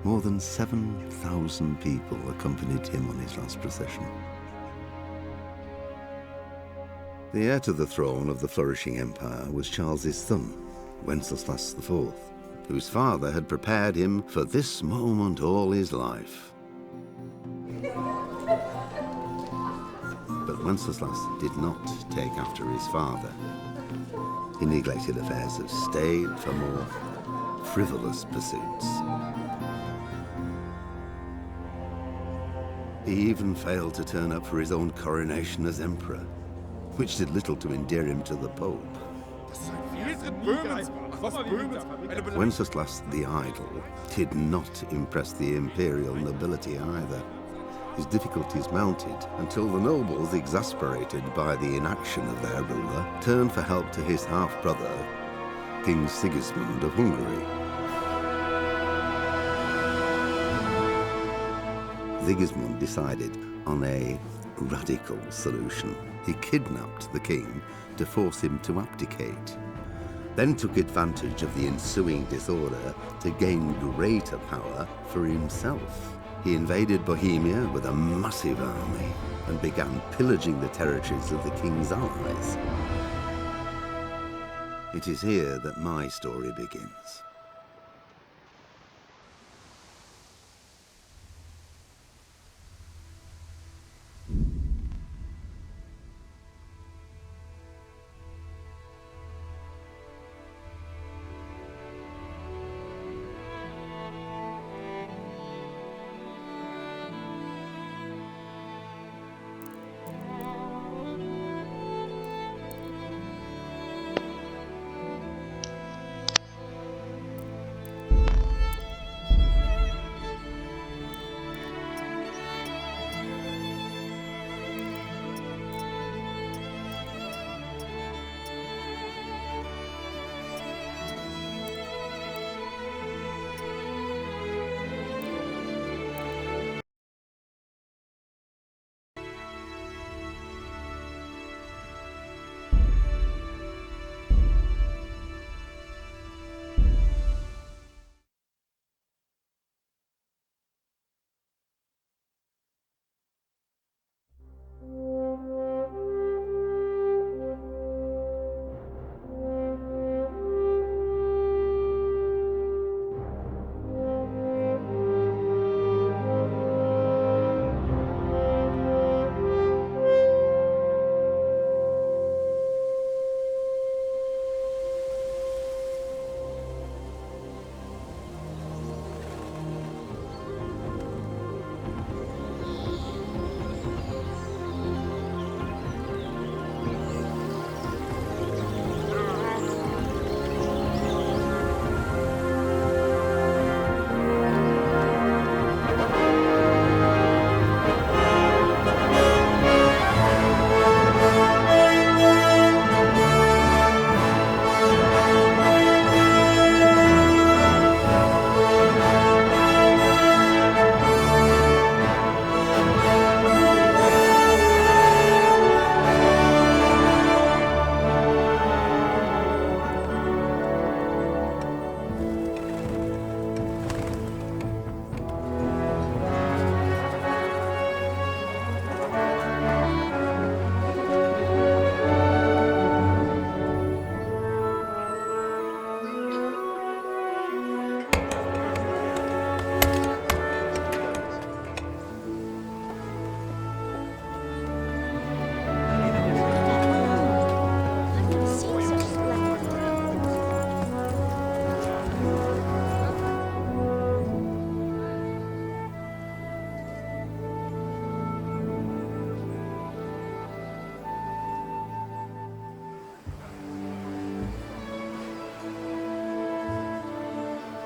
More than 7,000 people accompanied him on his last procession. The heir to the throne of the flourishing empire was Charles's son, Wenceslas IV, whose father had prepared him for this moment all his life. But Wenceslas did not take after his father. He neglected affairs of state for more frivolous pursuits. He even failed to turn up for his own coronation as emperor, which did little to endear him to the Pope. Wenceslas the Idle did not impress the imperial nobility either. His difficulties mounted until the nobles, exasperated by the inaction of their ruler, turned for help to his half-brother, King Sigismund of Hungary. Sigismund decided on a radical solution. He kidnapped the king to force him to abdicate, then took advantage of the ensuing disorder to gain greater power for himself. He invaded Bohemia with a massive army and began pillaging the territories of the king's allies. It is here that my story begins.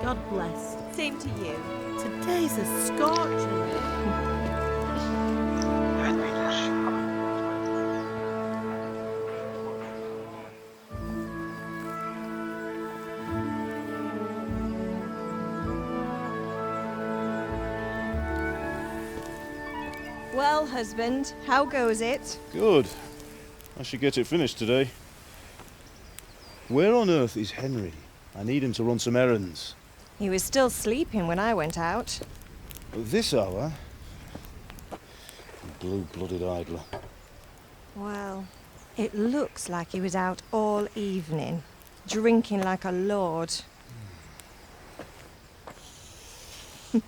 God bless. Same to you. Today's a scorcher. Evet beyler. Well, husband, how goes it? Good. I should get it finished today. Where on earth is Henry? I need him to run some errands. He was still sleeping when I went out. At this hour? Blue-blooded idler. Well, it looks like he was out all evening, drinking like a lord. Go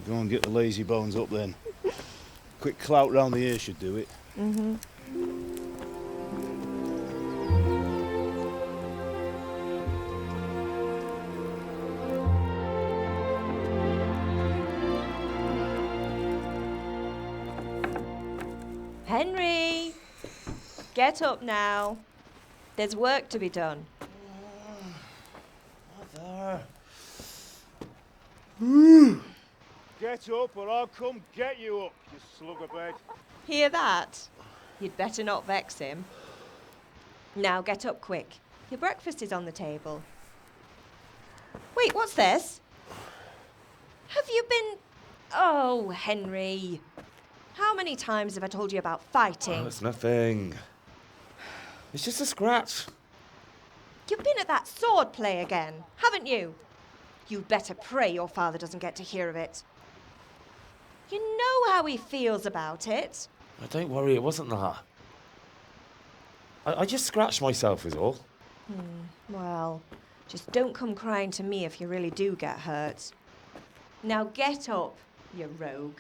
and get the lazy bones up then. Quick clout round the ear should do it. Mm-hmm. Henry! Get up now. There's work to be done. Mother. Get up or I'll come get you up, you slug of bed. Hear that? You'd better not vex him. Now get up quick. Your breakfast is on the table. Wait, what's this? Have you been... Oh, Henry. How many times have I told you about fighting? Oh, it's nothing. It's just a scratch. You've been at that sword play again, haven't you? You'd better pray your father doesn't get to hear of it. You know how he feels about it. Oh, don't worry, it wasn't that. I just scratched myself is all. Well, just don't come crying to me if you really do get hurt. Now get up, you rogue.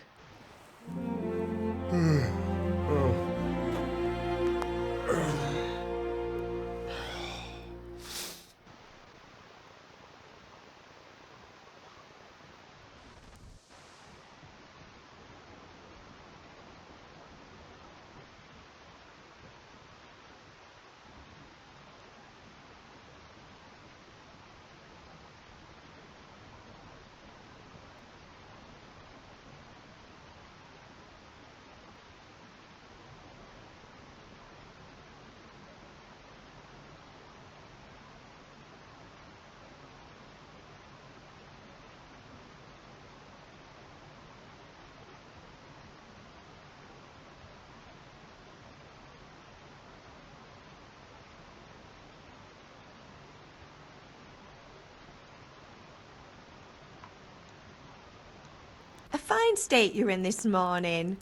A fine state you're in this morning.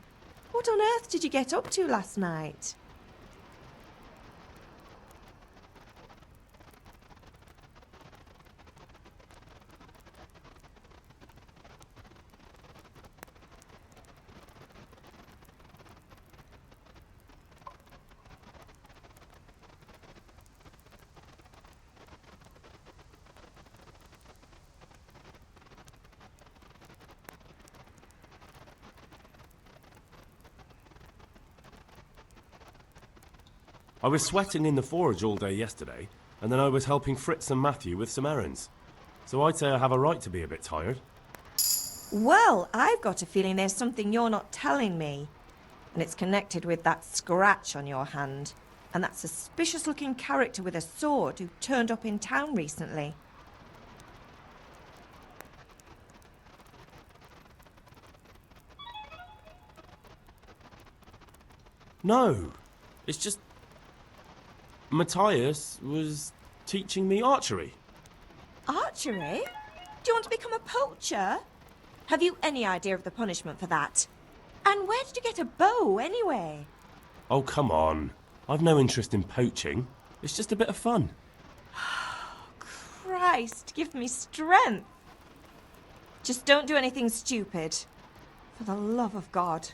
What on earth did you get up to last night? I was sweating in the forge all day yesterday, and then I was helping Fritz and Matthew with some errands. So I'd say I have a right to be a bit tired. Well, I've got a feeling there's something you're not telling me. And it's connected with that scratch on your hand. And that suspicious-looking character with a sword who turned up in town recently. No, it's just... Matthias was teaching me archery. Archery? Do you want to become a poacher? Have you any idea of the punishment for that? And where did you get a bow, anyway? Oh, come on. I've no interest in poaching. It's just a bit of fun. Christ, give me strength. Just don't do anything stupid. For the love of God.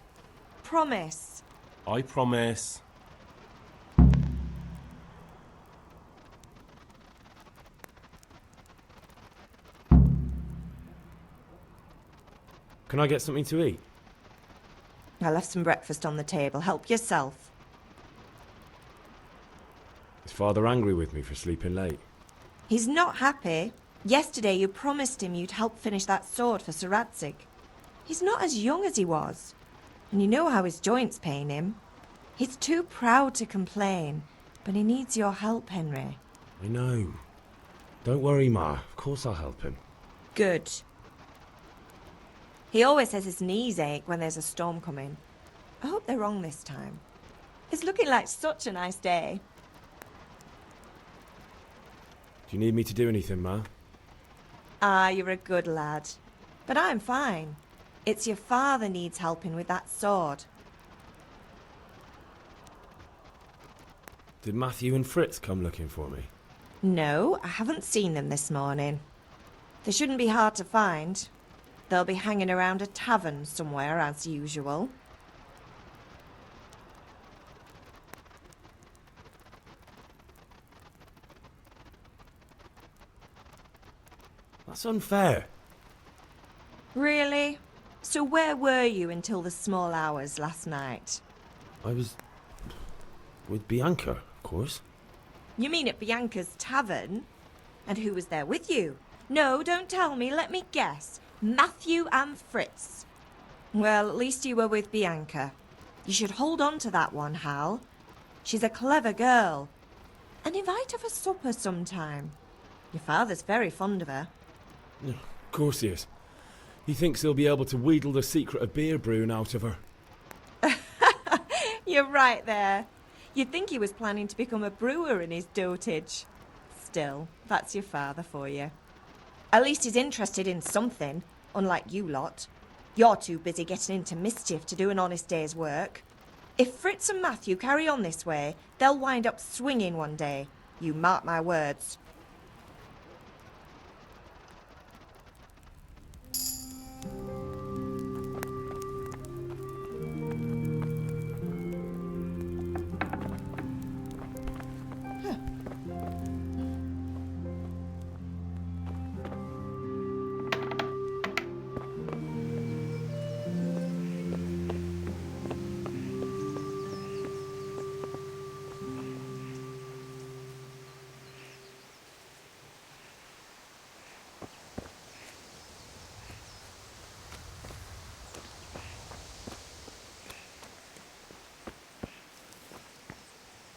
Promise. I promise. Can I get something to eat? I left some breakfast on the table. Help yourself. Is Father angry with me for sleeping late? He's not happy. Yesterday you promised him you'd help finish that sword for Sir Radzig. He's not as young as he was. And you know how his joints pain him. He's too proud to complain. But he needs your help, Henry. I know. Don't worry, Ma. Of course I'll help him. Good. He always says his knees ache when there's a storm coming. I hope they're wrong this time. It's looking like such a nice day. Do you need me to do anything, Ma? Ah, you're a good lad. But I'm fine. It's your father needs helping with that sword. Did Matthew and Fritz come looking for me? No, I haven't seen them this morning. They shouldn't be hard to find. They'll be hanging around a tavern somewhere as usual. That's unfair. Really? So where were you until the small hours last night? I was with Bianca, of course. You mean at Bianca's tavern? And who was there with you? No, don't tell me, let me guess. Matthew and Fritz. Well, at least you were with Bianca. You should hold on to that one, Hal. She's a clever girl. And invite her for supper sometime. Your father's very fond of her. Of course he is. He thinks he'll be able to wheedle the secret of beer brewing out of her. You're right there. You'd think he was planning to become a brewer in his dotage. Still, that's your father for you. At least he's interested in something, unlike you lot. You're too busy getting into mischief to do an honest day's work. If Fritz and Matthew carry on this way, they'll wind up swinging one day. You mark my words.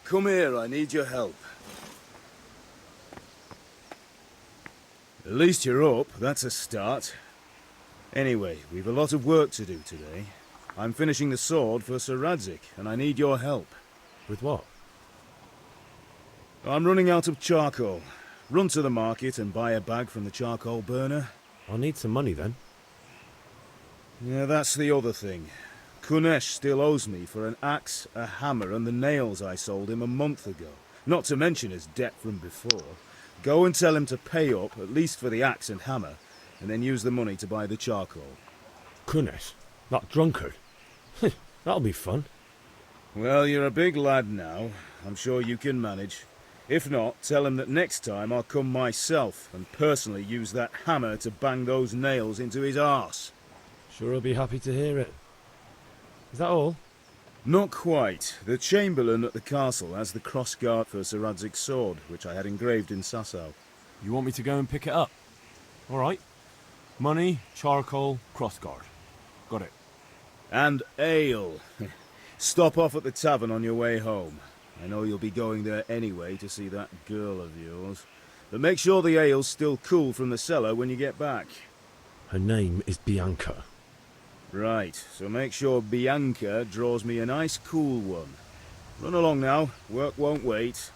Come here, I need your help. At least you're up, that's a start. Anyway, we've a lot of work to do today. I'm finishing the sword for Sir Radzik, and I need your help. With what? I'm running out of charcoal. Run to the market and buy a bag from the charcoal burner. I'll need some money then. Yeah, that's the other thing. Kunesh still owes me for an axe, a hammer, and the nails I sold him a month ago. Not to mention his debt from before. Go and tell him to pay up, at least for the axe and hammer, and then use the money to buy the charcoal. Kunesh? That drunkard? That'll be fun. Well, you're a big lad now. I'm sure you can manage. If not, tell him that next time I'll come myself and personally use that hammer to bang those nails into his arse. Sure he'll be happy to hear it. Is that all? Not quite. The Chamberlain at the castle has the crossguard for Sir Radzik's sword, which I had engraved in Sasau. You want me to go and pick it up? All right. Money, charcoal, crossguard. Got it. And ale. Stop off at the tavern on your way home. I know you'll be going there anyway to see that girl of yours. But make sure the ale's still cool from the cellar when you get back. Her name is Bianca. Right, so make sure Bianca draws me a nice cool one. Run along now, work won't wait.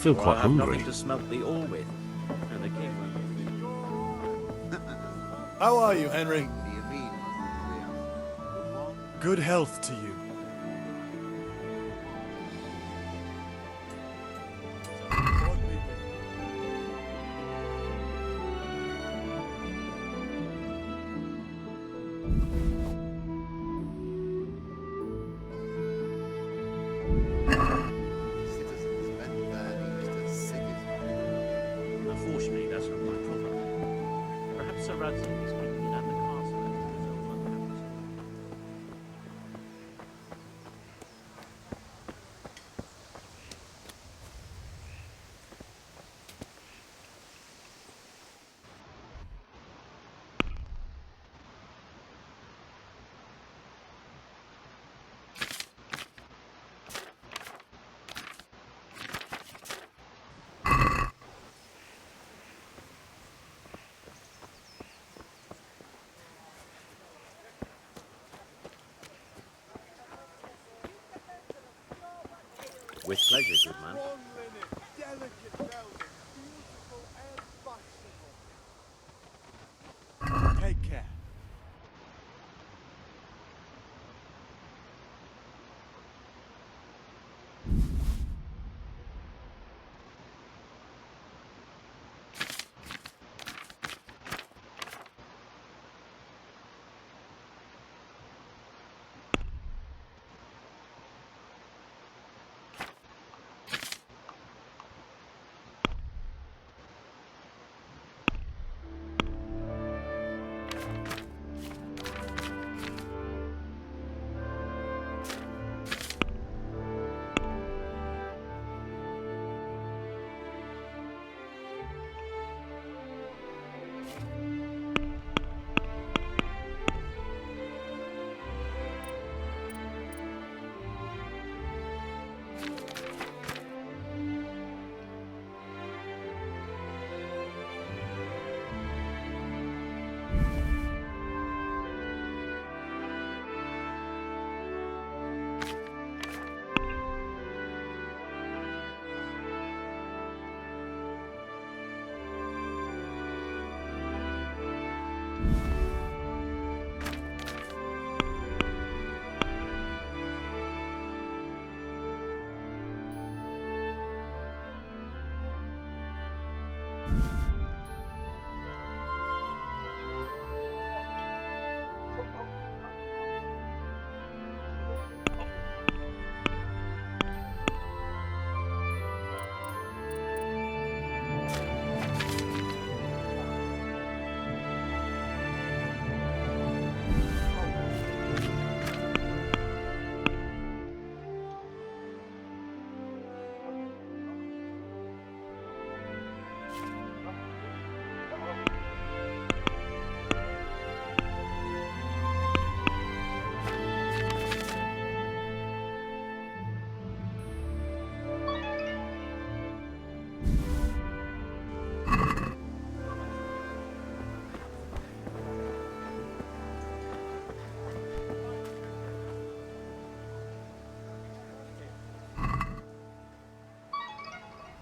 feel quite hungry. To smelt the ore with. And the king How are you, Henry? Good health to you. Unfortunately, that's not my problem. Perhaps Sir Radzig is keeping it at the castle until his old mother comes. With pleasure, good man. Take care.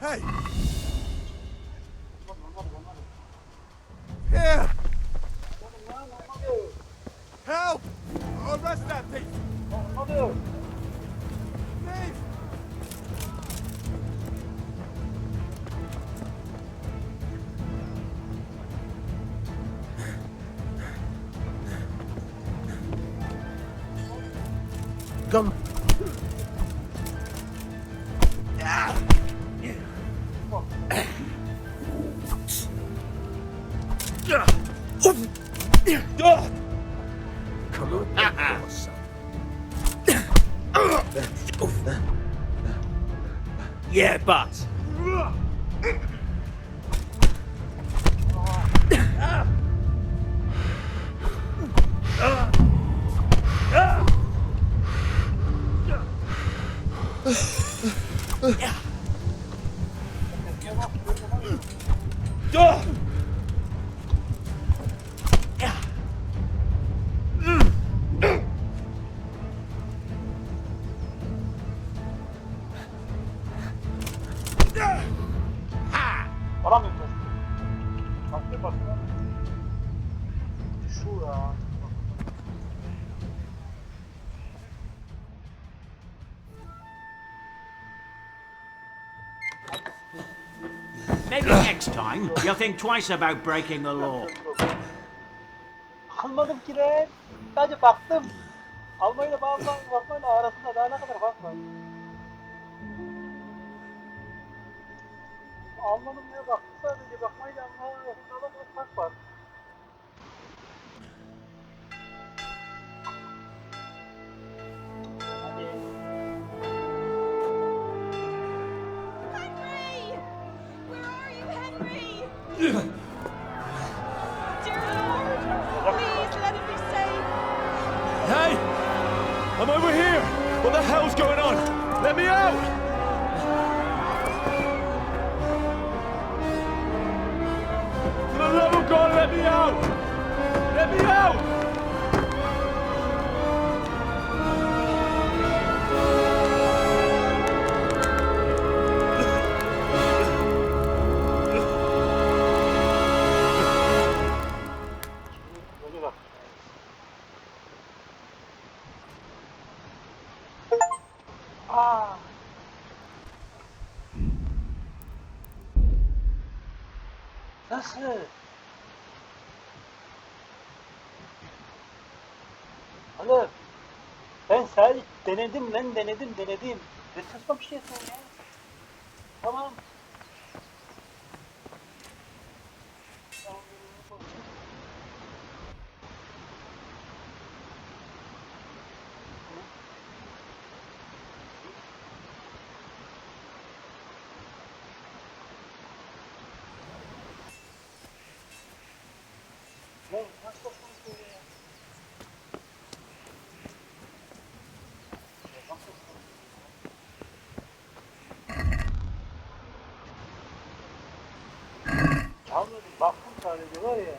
Hey! Here! Help! Arrest that thief! Thief! Come. Come on, son. Yeah, but. Alamıyorum. Bakıyor bakıyor. Şu ya. Maybe next time you'll think twice about breaking the law. Almadım ki lan. Sadece baktım. Almayla bakmayla arasında daha ne kadar fark var? Almadım diye baktım sadece bakmayla arasında da bir fark var. Hadi. Henry! Where are you, Henry? Dear Lord, please let him be safe. Hey! I'm over here! What the hell's going on? Let me out! For the love of God, let me out! Let me out! Böyle bak. Aa. Nasıl? Oğlum. Ben sadece denedim lan denedim. Ne saçma bir şey yapıyorsun ya. Tamam. Ya nasıl konuşuyor ya? Çalmadım, baktım sadece var ya.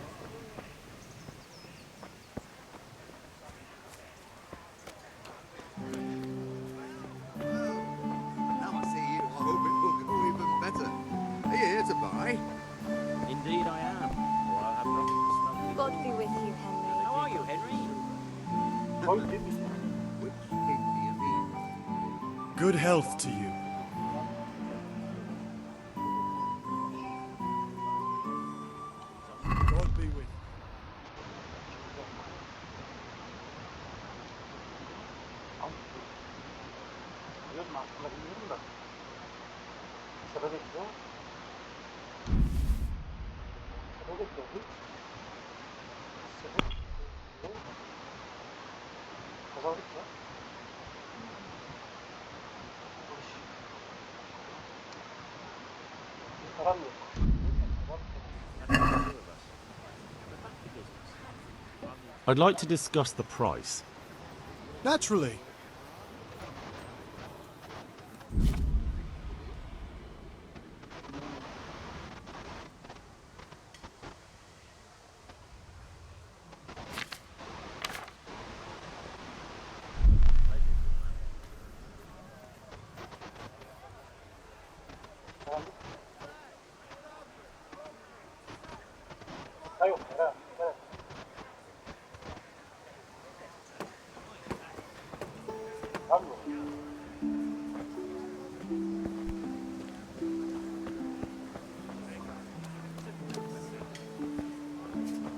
Now I see you, I hope it will go even better. Are you here to buy? Indeed I am, or I'll have nothing to smell. God be with you, Henry. How are you, Henry? Koy değil mi? Which king do you mean? Good health to you. God be with you. Biliyorum aslında bilmiyorum da. Sıra bekliyor. Sıra bekliyor. Sıra bekliyor. Kazandık ya. Param yok. I'd like to discuss the price. Naturally. Ha yok. Ha. Evet. Param yok.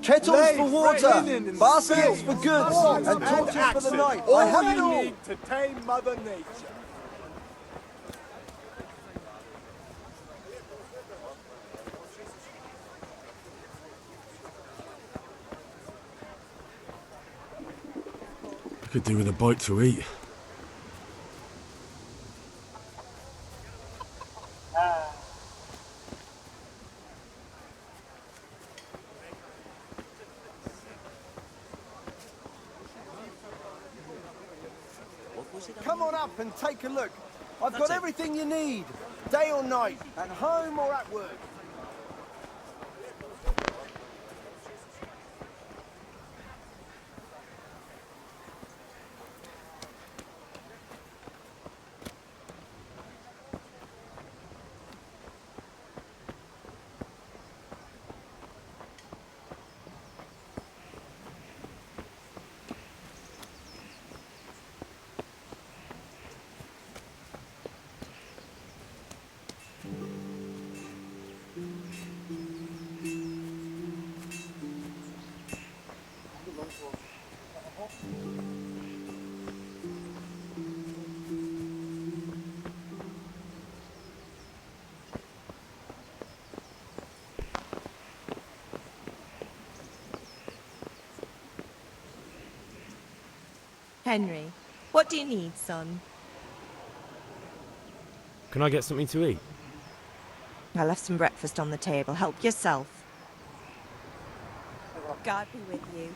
Kettles for water, linen and baskets for spades, goods, swords and torches for the axes. night. I All have it you all. need to tame Mother Nature. I could do with a bite to eat. Come on up and take a look. I've got everything you need, day or night, at home or at work. Henry, what do you need, son? Can I get something to eat? I left some breakfast on the table. Help yourself. God be with you.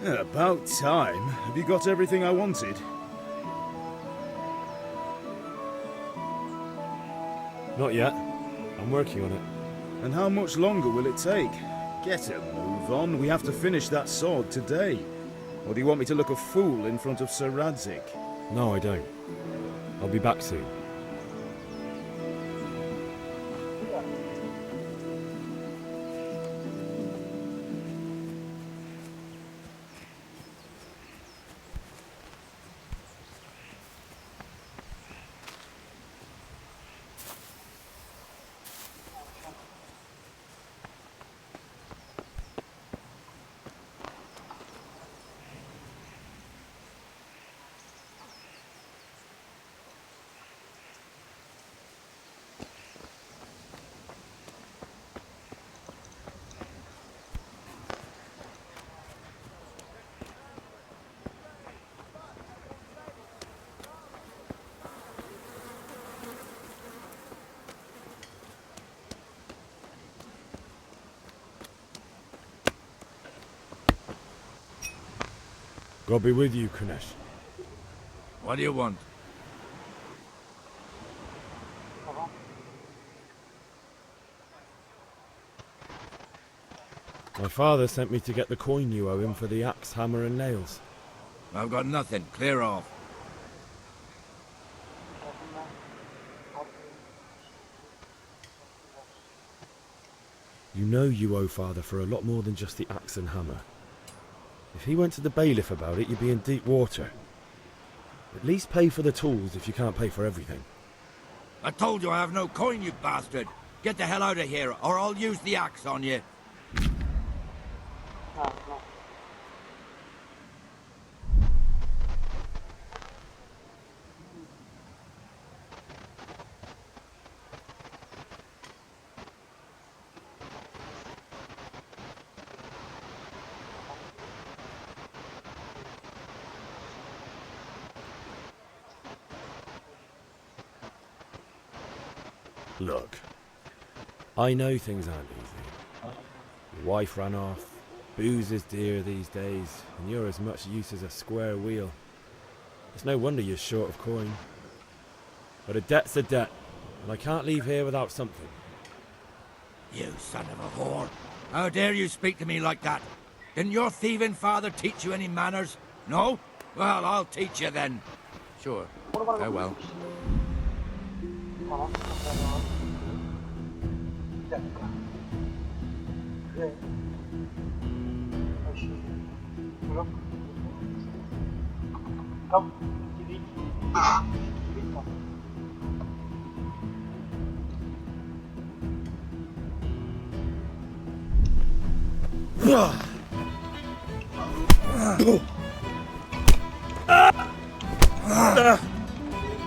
Yeah, about time. Have you got everything I wanted? Not yet. I'm working on it. And how much longer will it take? Get a move on. We have to finish that sword today. Or do you want me to look a fool in front of Sir Radzik? No, I don't. I'll be back soon. God be with you, Kunesh. What do you want? My father sent me to get the coin you owe him for the axe, hammer and nails. I've got nothing. Clear off. You know you owe father for a lot more than just the axe and hammer. If he went to the bailiff about it, you'd be in deep water. At least pay for the tools if you can't pay for everything. I told you I have no coin, you bastard. Get the hell out of here, or I'll use the axe on you. Look, I know things aren't easy, Wife ran off. Booze is dear these days, and you're as much use as a square wheel. It's no wonder you're short of coin. But a debt's a debt, and I can't leave here without something. You son of a whore. How dare you speak to me like that? Didn't your thieving father teach you any manners? No? Well, I'll teach you then. Sure. Farewell. Tamam. Bir dakika. Ve... Yok. Tamam. Gideyim. Tamam.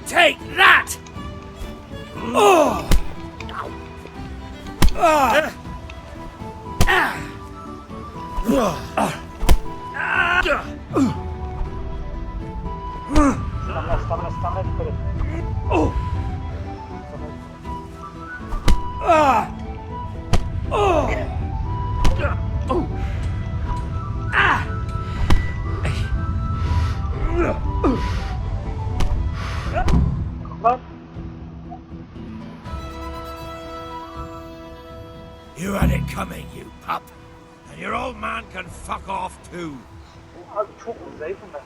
Take that! Stamina dikkat et. You had it coming, you pup. And your old man can fuck off too. Abi çok zayıfım ben.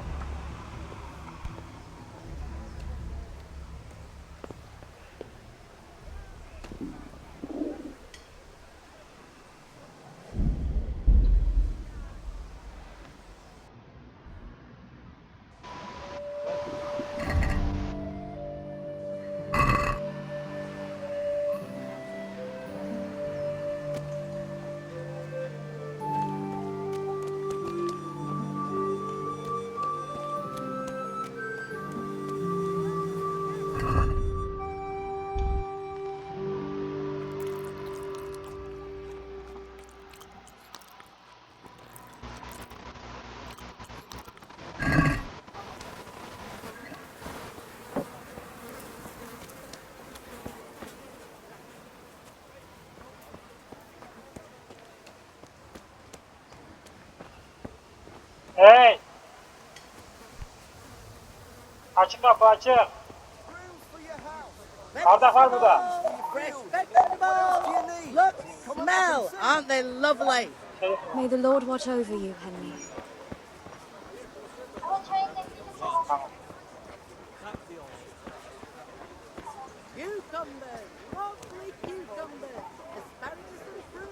Hey! Açık kapı açık. Bardak var burada. Look, smell. Aren't they lovely? May the Lord watch over you, Henry. Cucumbers, lovely cucumbers, asparagus and fruit.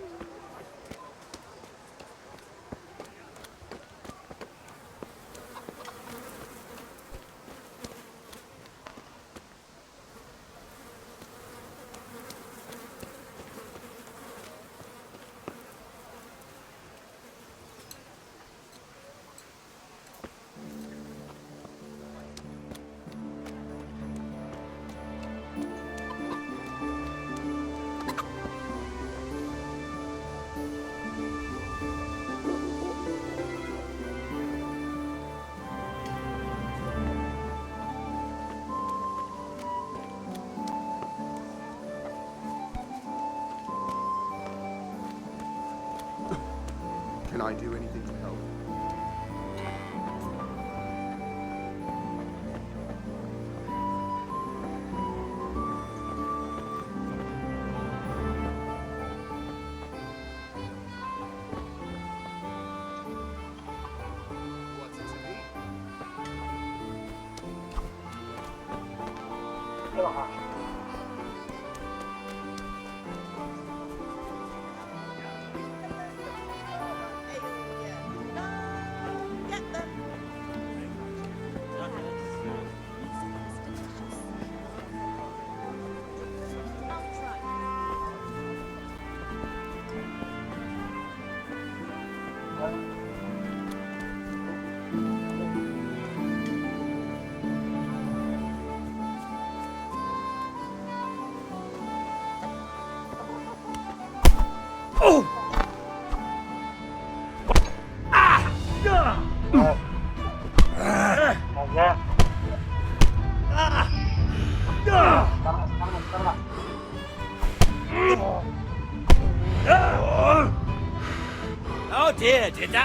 Can I do anything to help? What's it to be?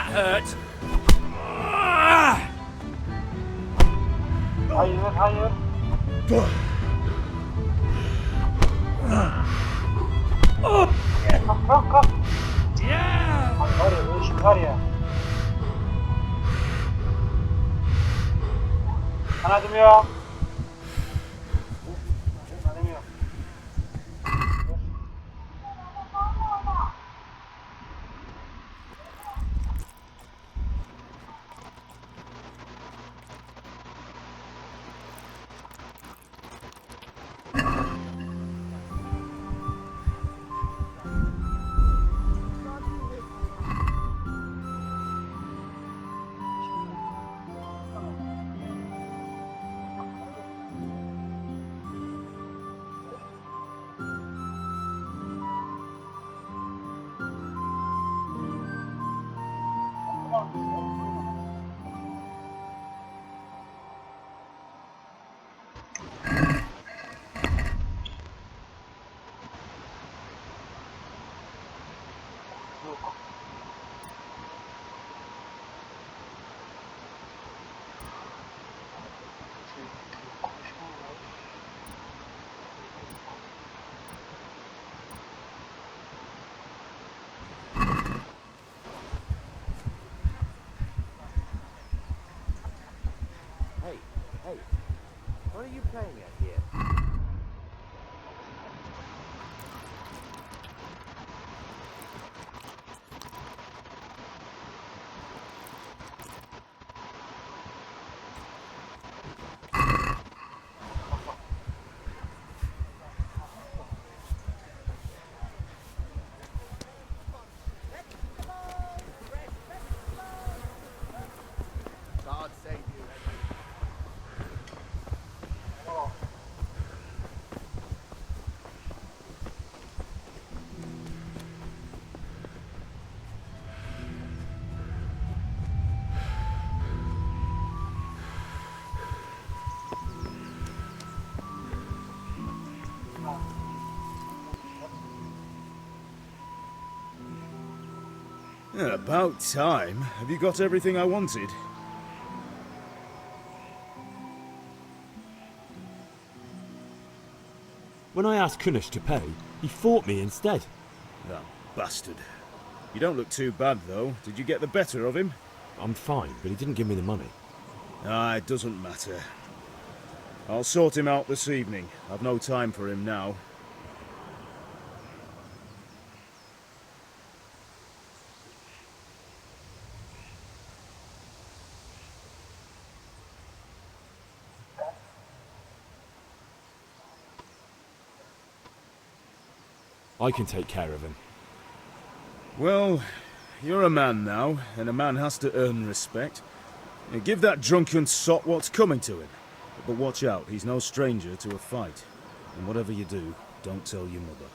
hurt. Hayır, hayır. Kalk, kalk. Ay var ya, bu işin var ya. Kanadım yok. Kanadım yok. Hey, what are you playing at here? God save you, Yeah, about time. Have you got everything I wanted? When I asked Kunish to pay, he fought me instead. That bastard. You don't look too bad, though. Did you get the better of him? I'm fine, but he didn't give me the money. Ah, it doesn't matter. I'll sort him out this evening. I've no time for him now. I can take care of him. Well, you're a man now, and a man has to earn respect. Now, give that drunken sot what's coming to him. But watch out, he's no stranger to a fight. And whatever you do, don't tell your mother.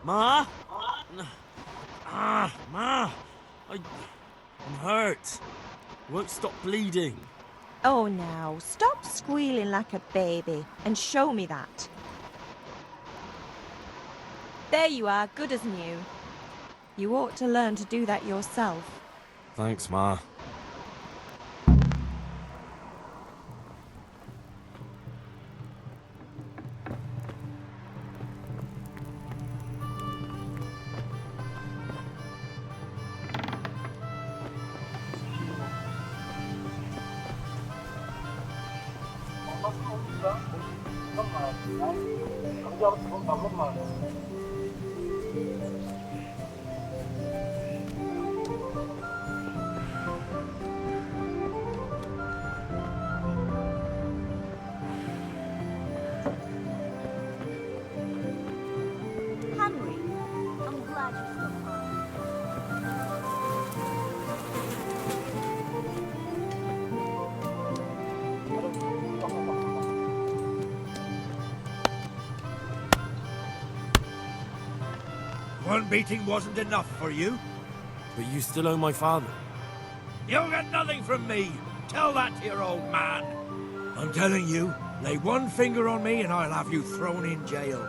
Ma? Ma? I'm hurt. I won't stop bleeding. Oh, now, stop squealing like a baby and show me that. There you are, good as new. You ought to learn to do that yourself. Thanks, Ma. Henry, I'm glad you still home. One beating wasn't enough for you? But you still owe my father. You'll get nothing from me. Tell that to your old man. I'm telling you, lay one finger on me and I'll have you thrown in jail.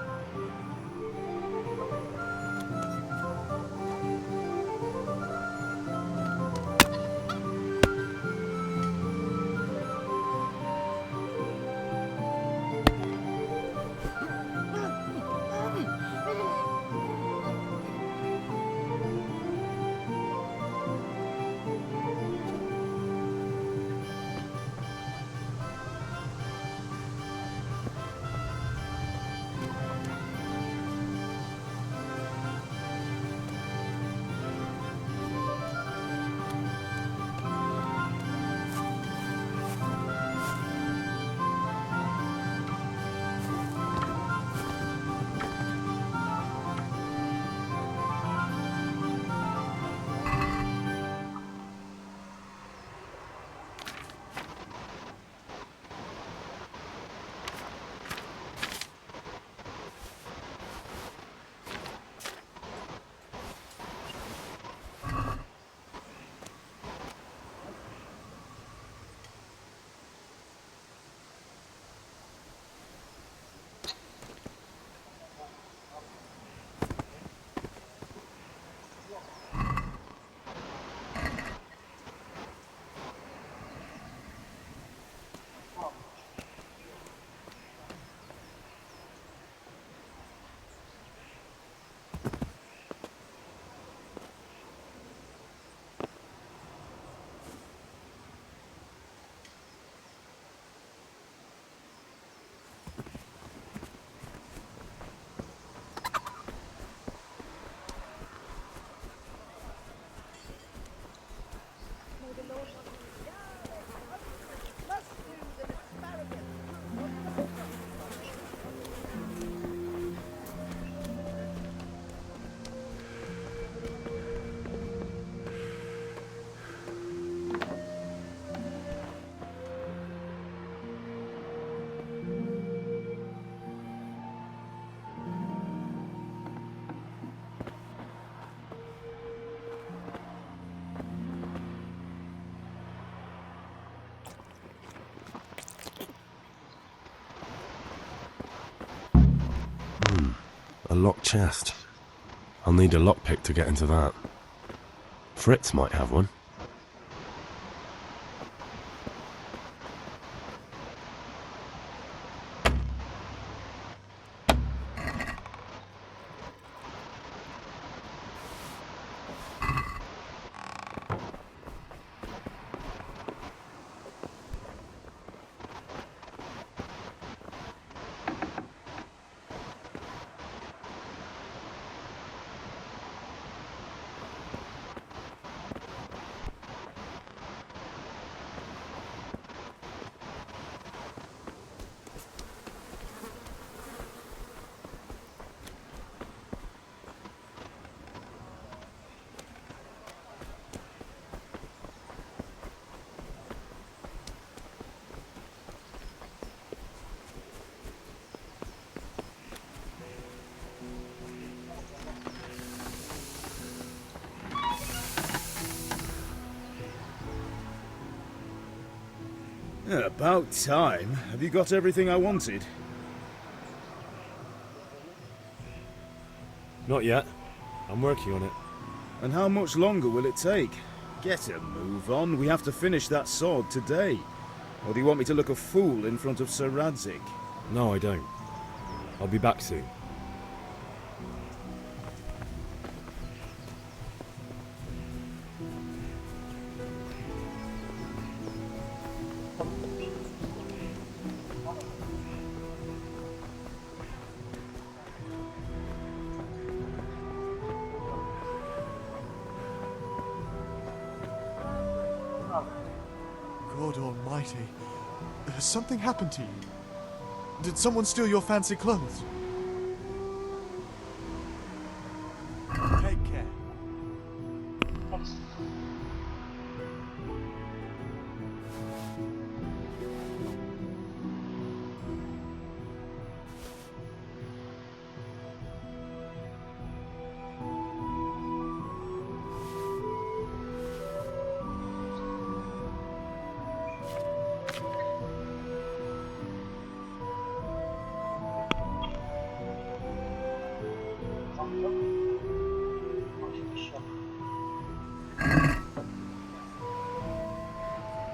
A locked chest. I'll need a lockpick to get into that. Fritz might have one. About time. Have you got everything I wanted? Not yet. I'm working on it. And how much longer will it take? Get a move on. We have to finish that sword today. Or do you want me to look a fool in front of Sir Radzig? No, I don't. I'll be back soon. God almighty. Has something happened to you? Did someone steal your fancy clothes? Take care.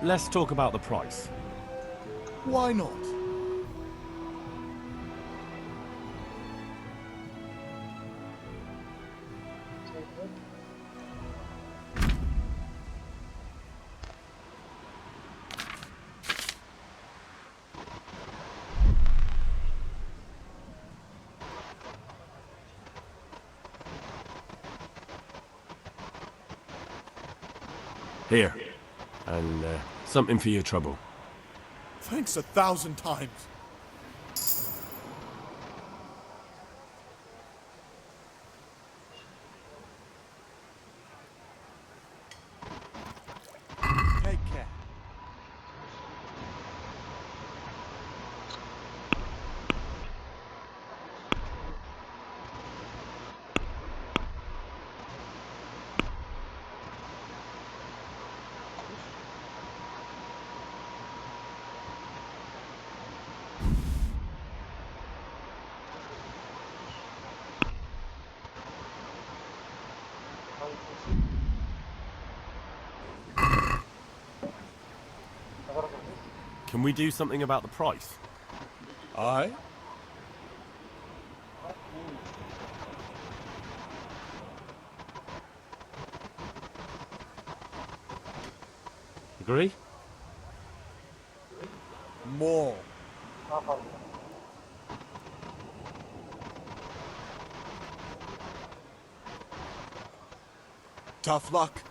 Let's talk about the price. Why not? Here. And something for your trouble. Thanks 1,000 times. Take care. Can we do something about the price? Aye? Agree? More. Tough luck.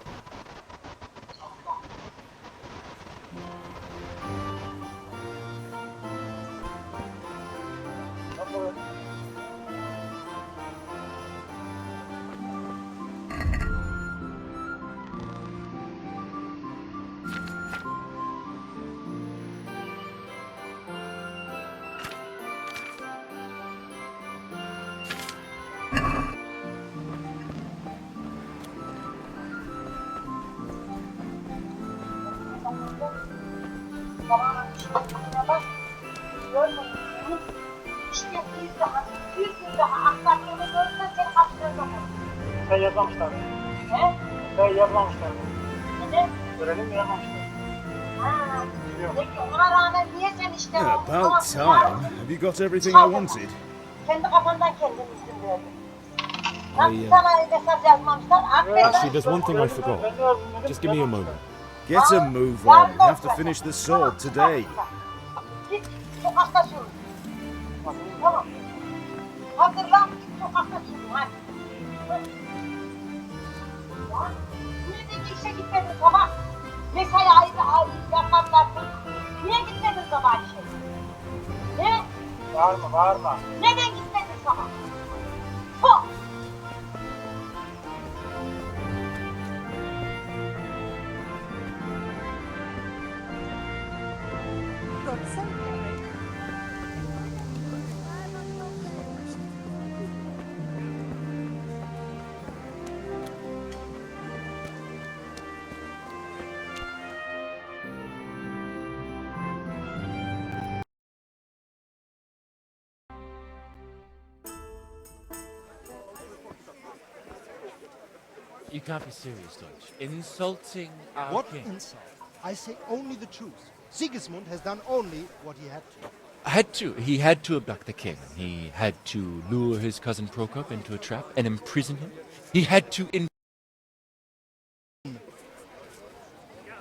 Sen yazmamışlar. He? Sen yazmamışlar. Neden? Görelim yazmamışlar. Peki ona rağmen niye sen işte About time. Have you got everything I wanted? kendi kafandan kendin izin verdin? I, Sana mesaj yazmamışlar. Actually, there's one thing I forgot. Just give me a moment. Get a move on. We have to finish the sword today. Git sokakta sürün. Tamam. Hazırlan git sokakta sürün hadi. Ya, niye de işe gitmedin sabah? Mesai ayrı yapmazlar. Niye gitmedin sabah işe? Ne? Bağırma, bağırma. Neden gitmedin sabah? Ho! You can't be serious, Deutsch. Insulting our What king. insult? I say only the truth. Sigismund has done only what he had to. He had to abduct the king. He had to lure his cousin Prokop into a trap and imprison him. He had to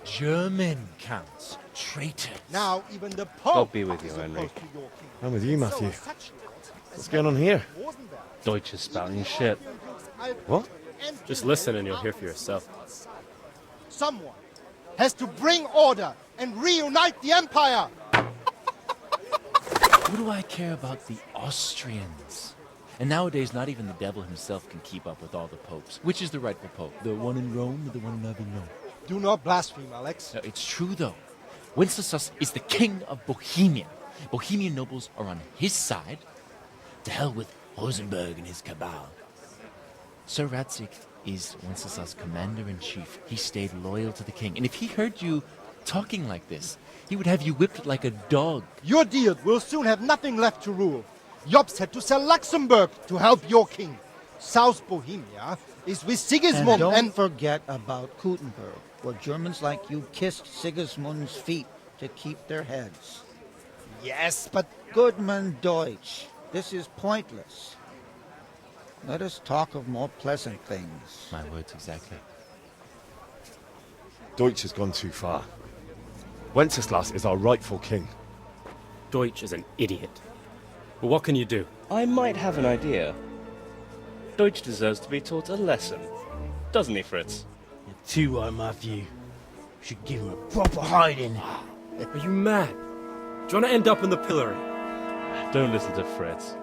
German counts, traitors. Now even the Pope God be with you, is Henry. opposed to your king. I'm with you, Matthew. So such lords as What's going on here? Rosenberg, Deutsch is spouting shit. What? Just listen and you'll hear for yourself. someone has to bring order and reunite the empire. What do I care about the Austrians? And nowadays, not even the devil himself can keep up with all the popes. Which is the rightful pope? The one in Rome or the one in Avignon? Do not blaspheme, Alex. No, it's true, though. Wenceslas is the king of Bohemia. Bohemian nobles are on his side. To hell with Rosenberg and his cabal. Sir Radzik is Wenceslas' commander-in-chief. He stayed loyal to the king. And if he heard you talking like this, he would have you whipped like a dog. Your deal will soon have nothing left to rule. Jobst had to sell Luxembourg to help your king. South Bohemia is with Sigismund and don't forget about Kuttenberg, where Germans like you kissed Sigismund's feet to keep their heads. Yes, but... Goodman Deutsch, this is pointless. Let us talk of more pleasant things. My words exactly. Deutsch has gone too far. Wenceslas is our rightful king. Deutsch is an idiot. But what can you do? I might have an idea. Deutsch deserves to be taught a lesson. Doesn't he, Fritz? You're too right, Matthew. We should give him a proper hiding. Are you mad? Do you want to end up in the pillory? Don't listen to Fritz.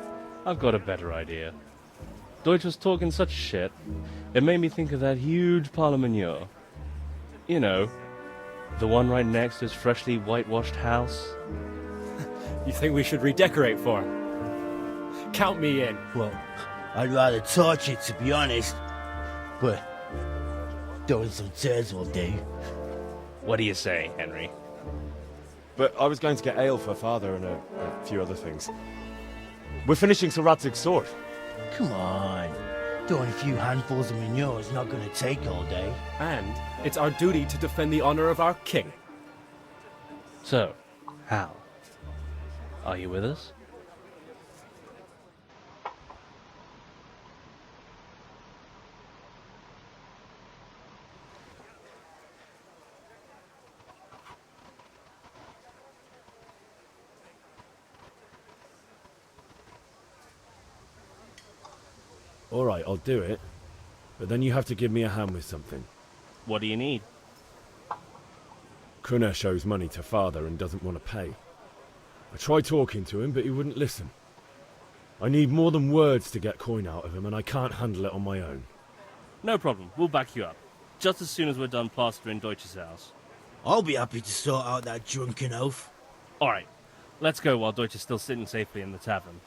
I've got a better idea. Deutsch was talking such shit, it made me think of that huge parliament. You know, the one right next to his freshly whitewashed house. You think we should redecorate for him? Count me in. Well, I'd rather torch it, to be honest. But throwing some tears will do. What do you say, Henry? But I was going to get ale for father and a few other things. We're finishing Sir Radzig's sword. Come on. Throwing a few handfuls of manure is not going to take all day. And it's our duty to defend the honor of our king. So, Hal, are you with us? All right, I'll do it. But then you have to give me a hand with something. What do you need? Kunesh owes money to father and doesn't want to pay. I tried talking to him, but he wouldn't listen. I need more than words to get coin out of him, and I can't handle it on my own. No problem, we'll back you up. Just as soon as we're done plastering Deutsch's house. I'll be happy to sort out that drunken oaf. Alright, let's go while Deutsch is still sitting safely in the tavern.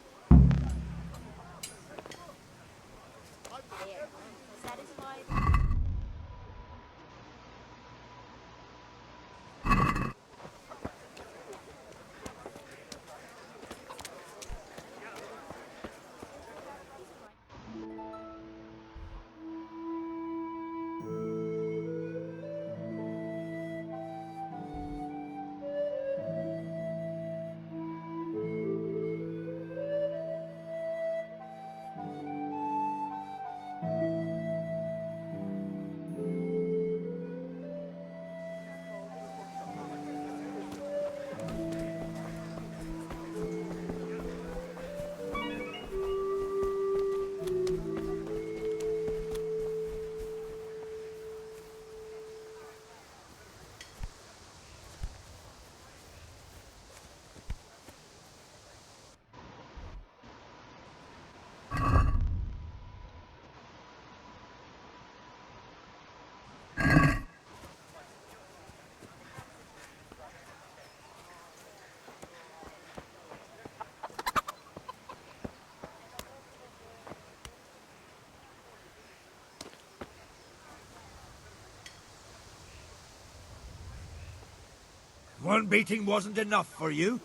One beating wasn't enough for you?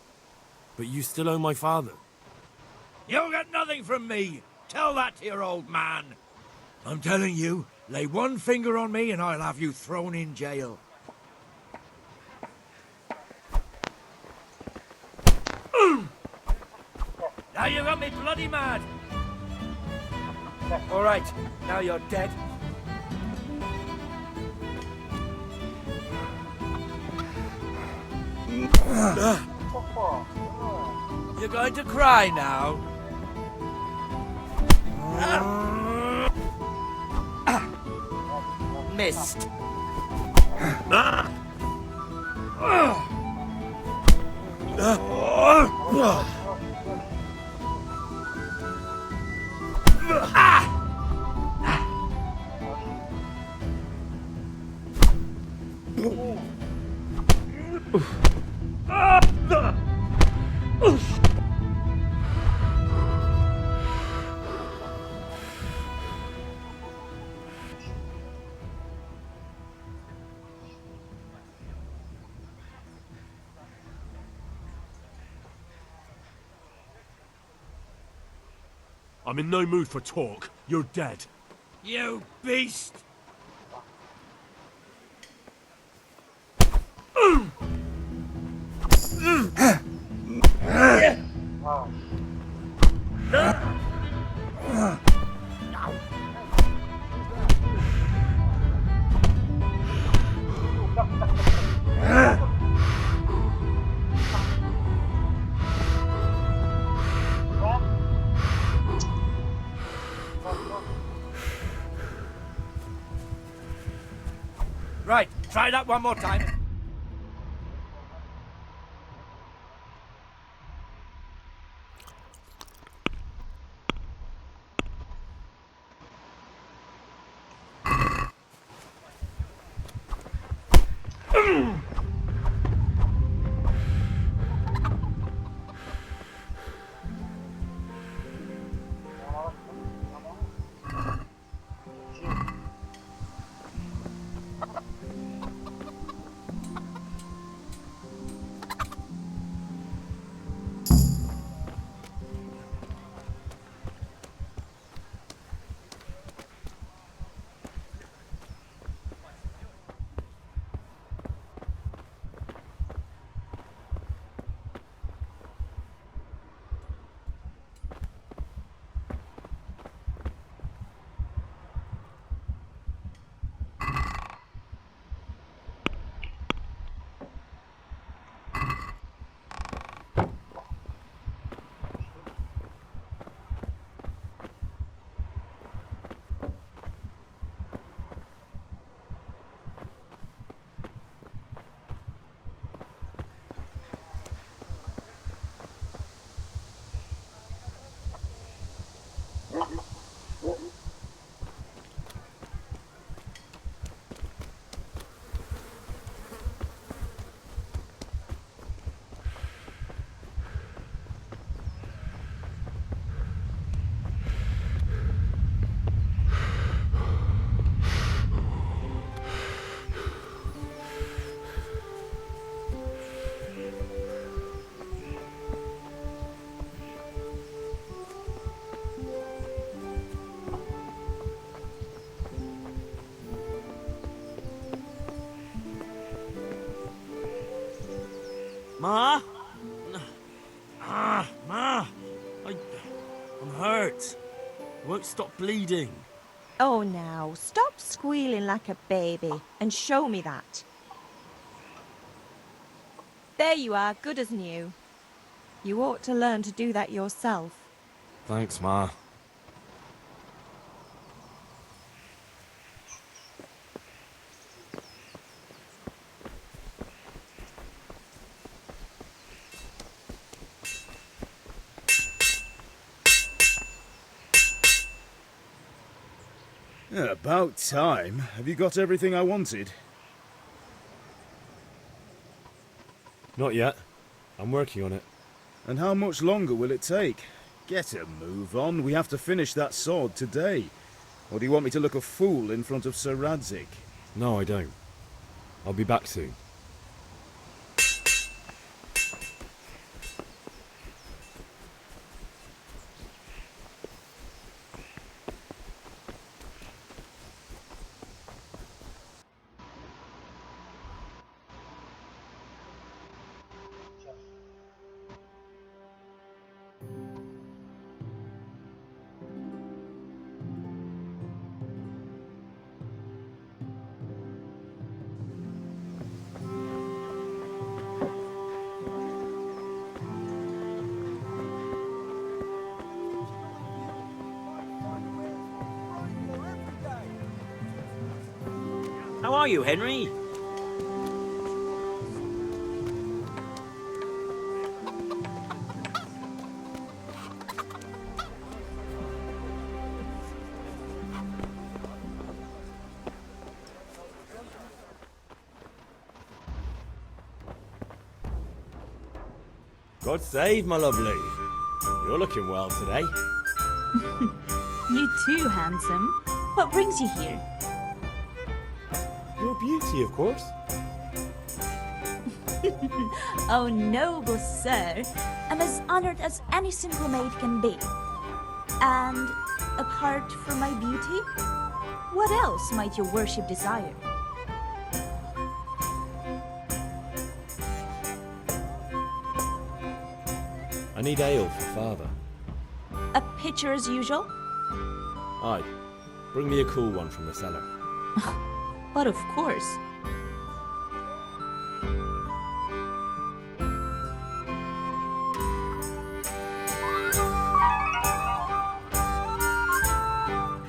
But you still owe my father. You'll get nothing from me. Tell that to your old man. I'm telling you, Lay one finger on me and I'll have you thrown in jail. Now you got me bloody mad. All right, now you're dead. You're going to cry now. Missed. I'm in no mood for talk. You're dead. You beast! Right, try that one more time. Ma? Ma! I'm hurt. I won't stop bleeding. Oh, now, stop squealing like a baby and show me that. There you are, good as new. You ought to learn to do that yourself. Thanks, Ma. About time. Have you got everything I wanted? Not yet. I'm working on it. And how much longer will it take? Get a move on. We have to finish that sword today. Or do you want me to look a fool in front of Sir Radzik? No, I don't. I'll be back soon. How are you, Henry? God save, my lovely. You're looking well today. You too, handsome. What brings you here? Your beauty, of course. Oh, noble sir. I'm as honored as any simple maid can be. And apart from my beauty, what else might your worship desire? I need ale for father. A pitcher as usual? Aye. Bring me a cool one from the cellar. But of course. Here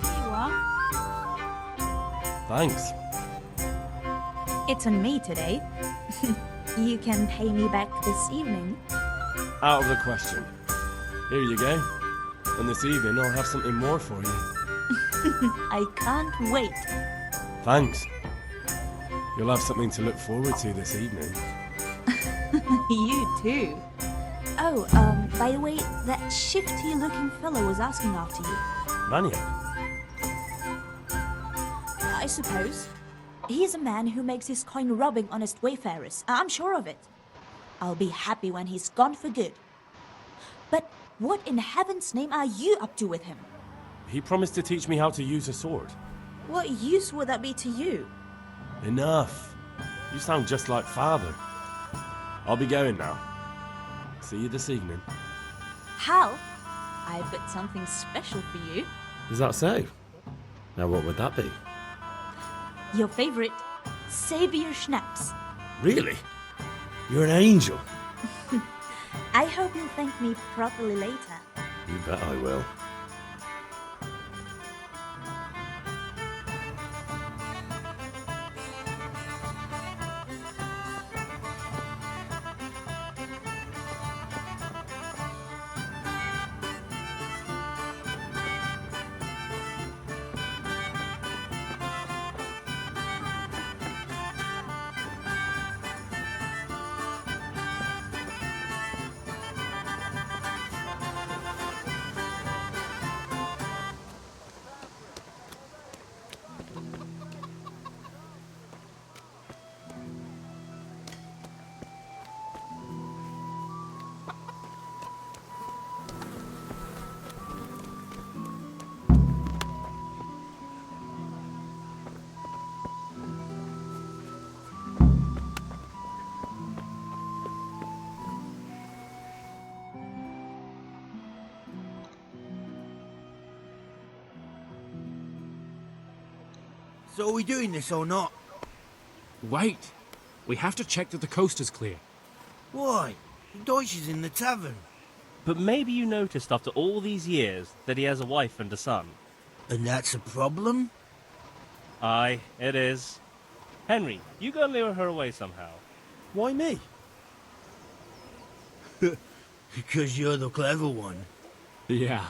you are. Thanks. It's on me today. You can pay me back this evening. Out of the question. Here you go. And this evening I'll have something more for you. I can't wait. Thanks. You'll have something to look forward to this evening. You too. Oh, by the way, that shifty-looking fellow was asking after you. Maniac? I suppose. He's a man who makes his coin robbing honest wayfarers. I'm sure of it. I'll be happy when he's gone for good. But what in heaven's name are you up to with him? He promised to teach me how to use a sword. What use would that be to you? Enough. You sound just like father. I'll be going now. See you this evening. Hal, I've got something special for you. Is that so? Now what would that be? Your favorite Savior Schnapps. Really? You're an angel. I hope you'll thank me properly later. You bet I will. So are we doing this or not? Wait. We have to check that the coast is clear. Why? Deutsch is in the tavern. But maybe you noticed after all these years that he has a wife and a son. And that's a problem? Aye, it is. Henry, you go and lure her away somehow. Why me? Because you're the clever one. Yeah.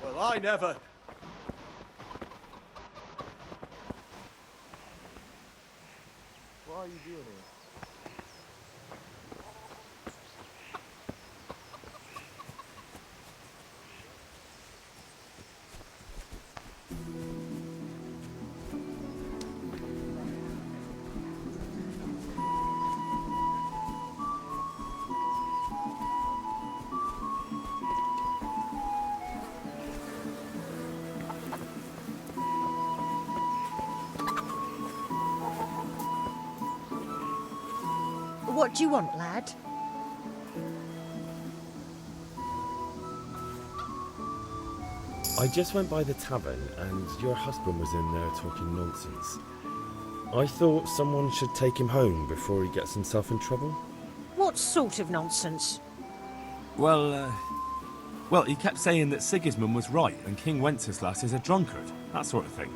Well, I never... What are you doing here? What do you want, lad? I just went by the tavern and your husband was in there talking nonsense. I thought someone should take him home before he gets himself in trouble. What sort of nonsense? Well, he kept saying that Sigismund was right and King Wenceslas is a drunkard, that sort of thing.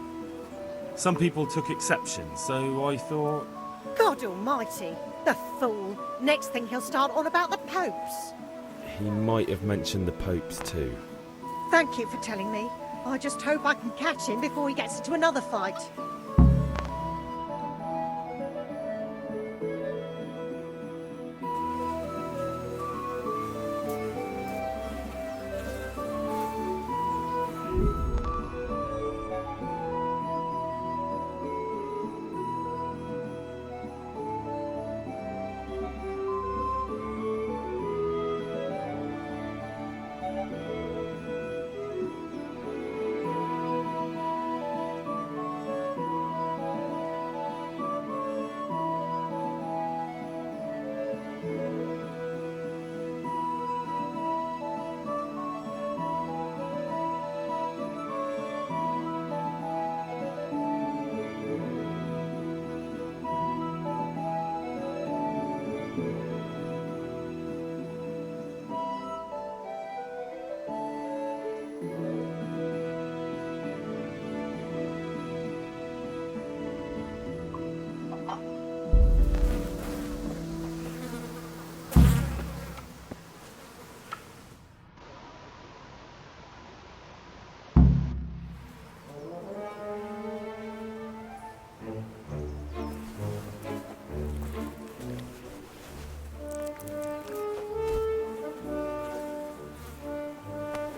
Some people took exception, so I thought... God almighty, the fool. Next thing he'll start on about the popes. He might have mentioned the popes too. Thank you for telling me. I just hope I can catch him before he gets into another fight.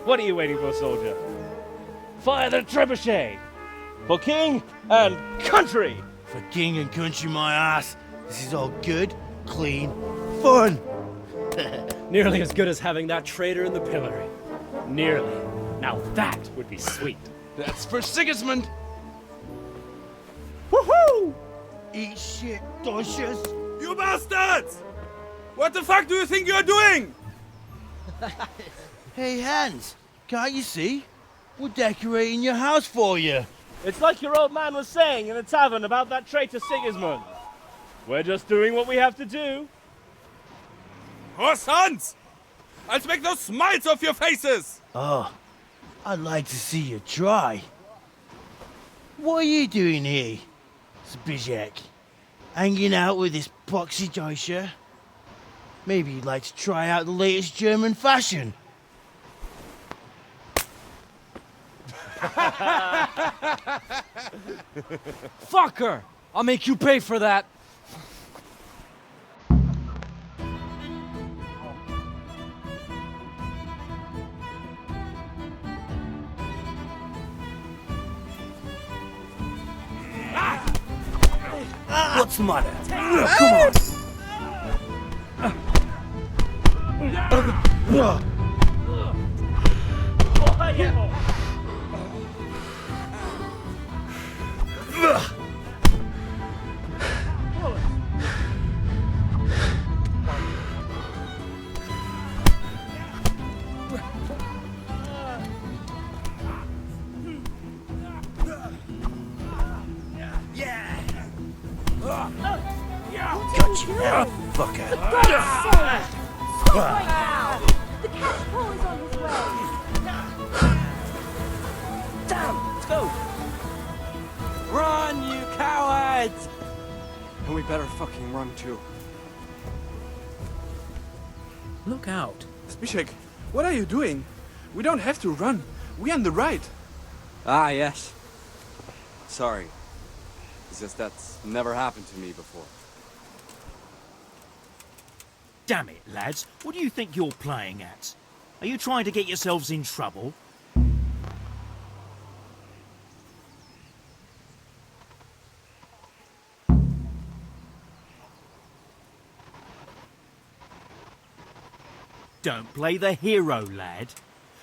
What are you waiting for, soldier? Fire the trebuchet! For king and country! For king and country, my ass. This is all good, clean, fun. Nearly as good as having that traitor in the pillory. Nearly. Now that would be sweet. That's for Sigismund. Woohoo! Eat shit, doshes. You bastards! What the fuck do you think you're doing? Hey, Hans, can't you see? We're decorating your house for you. It's like your old man was saying in the tavern about that traitor Sigismund. We're just doing what we have to do. Oh, sons! I'll make those smiles off your faces! Oh, I'd like to see you try. What are you doing here, Zbyszek? Hanging out with this boxy Deutscher? Maybe you'd like to try out the latest German fashion. Fucker! I'll make you pay for that. What's the matter? Come on! Got you now, fucker. Right now! The cat's paw is on his way! Damn! Let's go! Run, you cowards! And we better fucking run too. Look out. Zbyszek, what are you doing? We don't have to run. We're on the right. Ah, yes. Sorry. It's just that's never happened to me before. Damn it, lads. What do you think you're playing at? Are you trying to get yourselves in trouble? Don't play the hero, lad.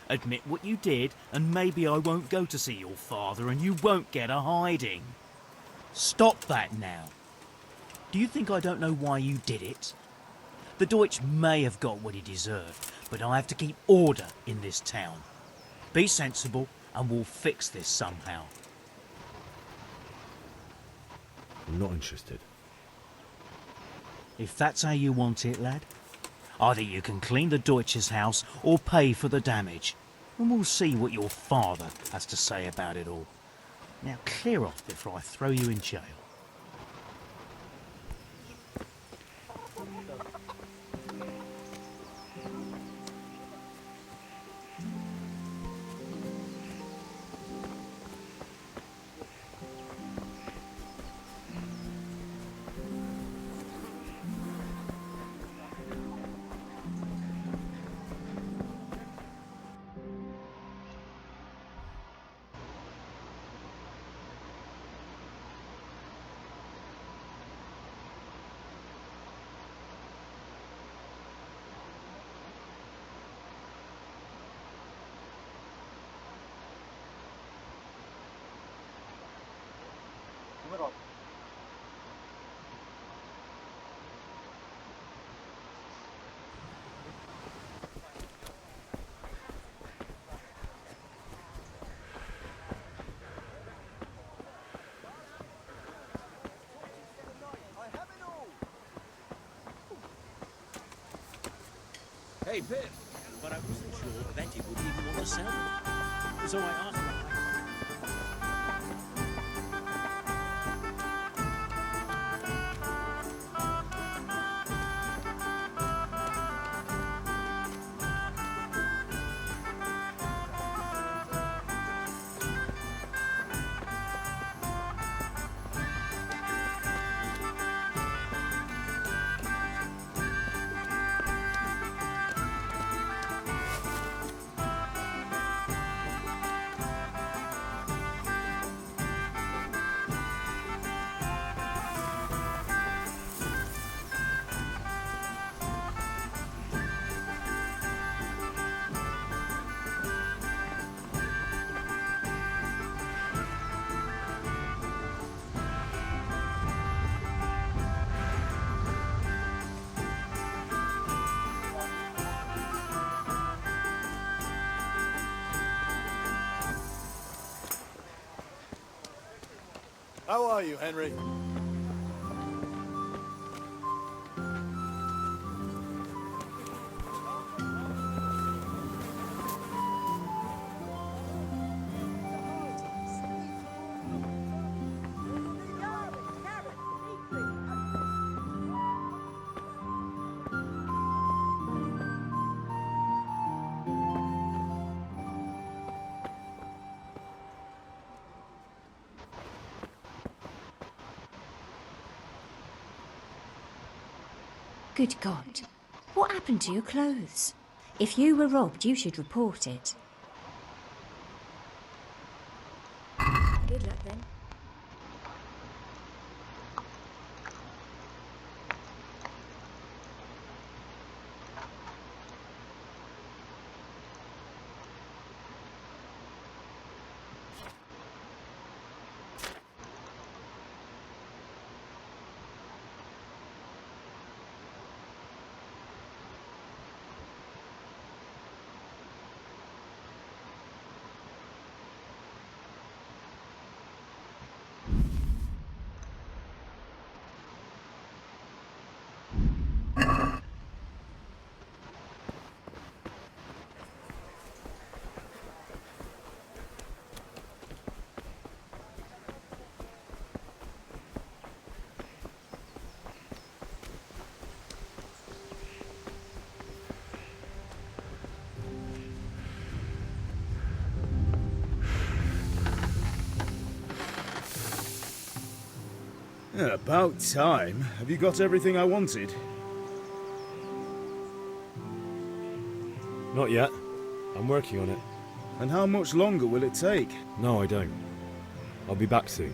Admit what you did, and maybe I won't go to see your father and you won't get a hiding. Stop that now. Do you think I don't know why you did it? The Deutsch may have got what he deserved, but I have to keep order in this town. Be sensible and we'll fix this somehow. I'm not interested. If that's how you want it, lad, either you can clean the Deutscher's house or pay for the damage, and we'll see what your father has to say about it all. Now clear off before I throw you in jail. Hey, Pip. But I wasn't sure Betty would even want to sell them. So I asked her. How are you, Henry? Good God. What happened to your clothes? If you were robbed, you should report it. Good luck then. Yeah, about time. Have you got everything I wanted? Not yet. I'm working on it. And how much longer will it take? No, I don't. I'll be back soon.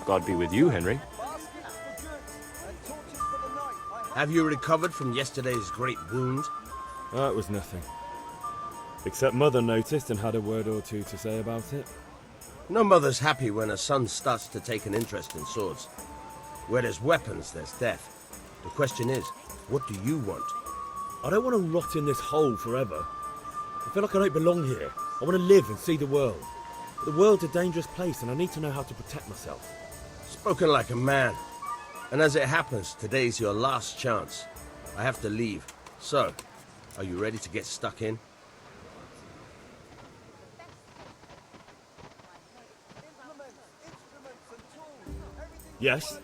God be with you, Henry. Have you recovered from yesterday's great wound? That was nothing. Except Mother noticed and had a word or two to say about it. No mother's happy when her son starts to take an interest in swords. Where there's weapons, there's death. The question is, what do you want? I don't want to rot in this hole forever. I feel like I don't belong here. I want to live and see the world. The world's a dangerous place and I need to know how to protect myself. Spoken like a man. And as it happens, today's your last chance. I have to leave. So, are you ready to get stuck in? Yes?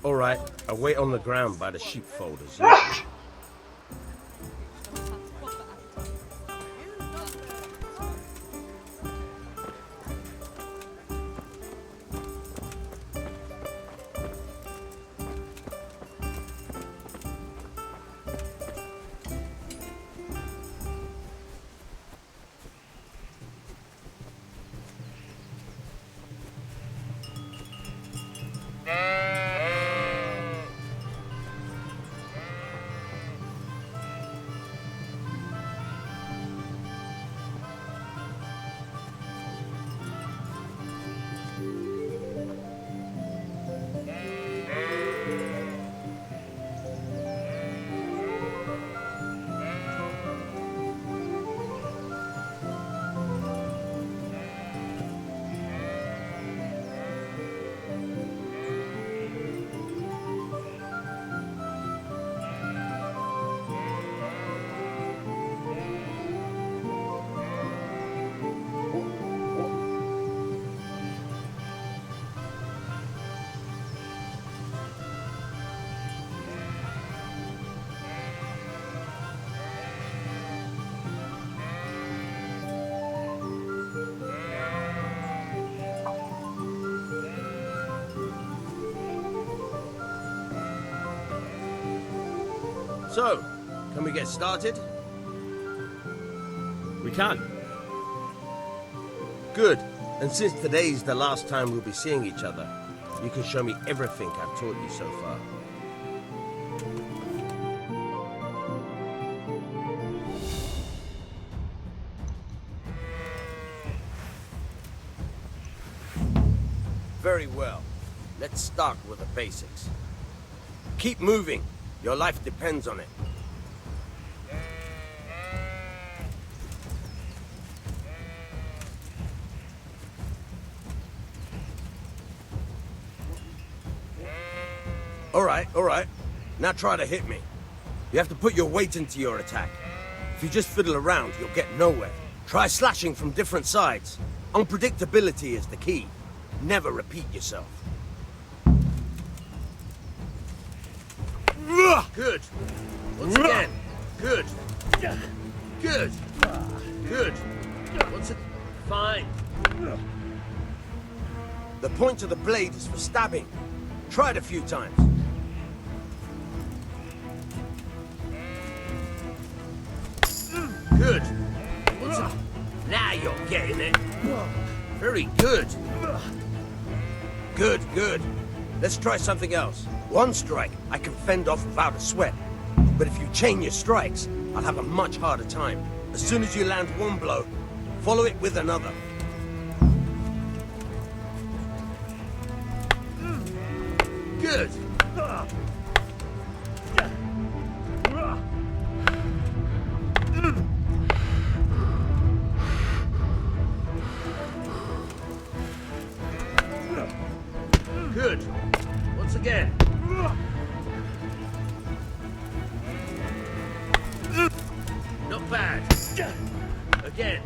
All right, I'll wait on the ground by the sheepfold as usual. So, can we get started? We can. Good. And since today's the last time we'll be seeing each other, you can show me everything I've taught you so far. Very well. Let's start with the basics. Keep moving. Your life depends on it. All right. Now try to hit me. You have to put your weight into your attack. If you just fiddle around, you'll get nowhere. Try slashing from different sides. Unpredictability is the key. Never repeat yourself. Good. Once again. Good. Good. Good. Once again. Fine. The point of the blade is for stabbing. Try it a few times. Good. Now you're getting it. Very good. Good. Let's try something else. One strike I can fend off without a sweat. But if you chain your strikes, I'll have a much harder time. As soon as you land one blow, follow it with another. Good. Good. Once again. Not bad. Again.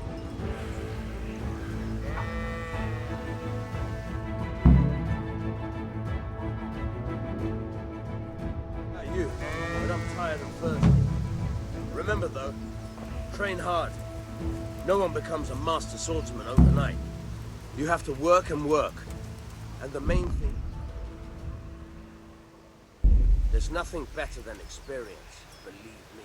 You, but I'm tired and thirsty. Remember though, train hard. No one becomes a master swordsman overnight. You have to work and work. And the main thing, there's nothing better than experience, believe me.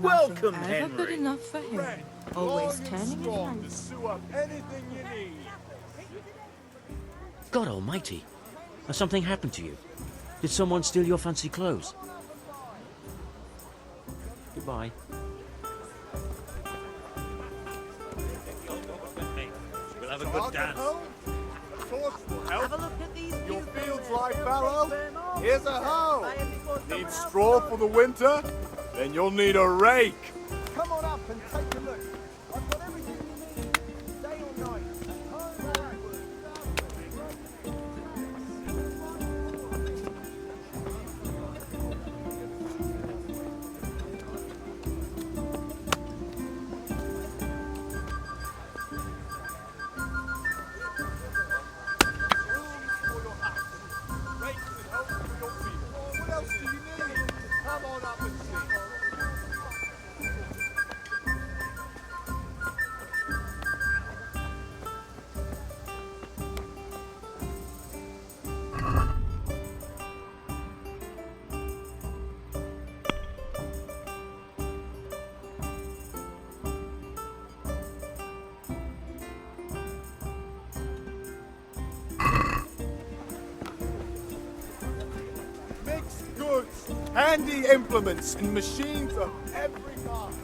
Welcome, Ever Henry. good enough for him. Always turning his hand. Sew up anything you need. God almighty. Has something happened to you? Did someone steal your fancy clothes? Goodbye. We'll have a good dance. Have a look at these. Your fields lie fallow. Here's a hoe. Need straw for the winter? Then you'll need a rake. Come on up and take a look. I've got everything you need, day or night. What else do you need? Come on up and see. Mixed goods, handy implements, and machines of every kind.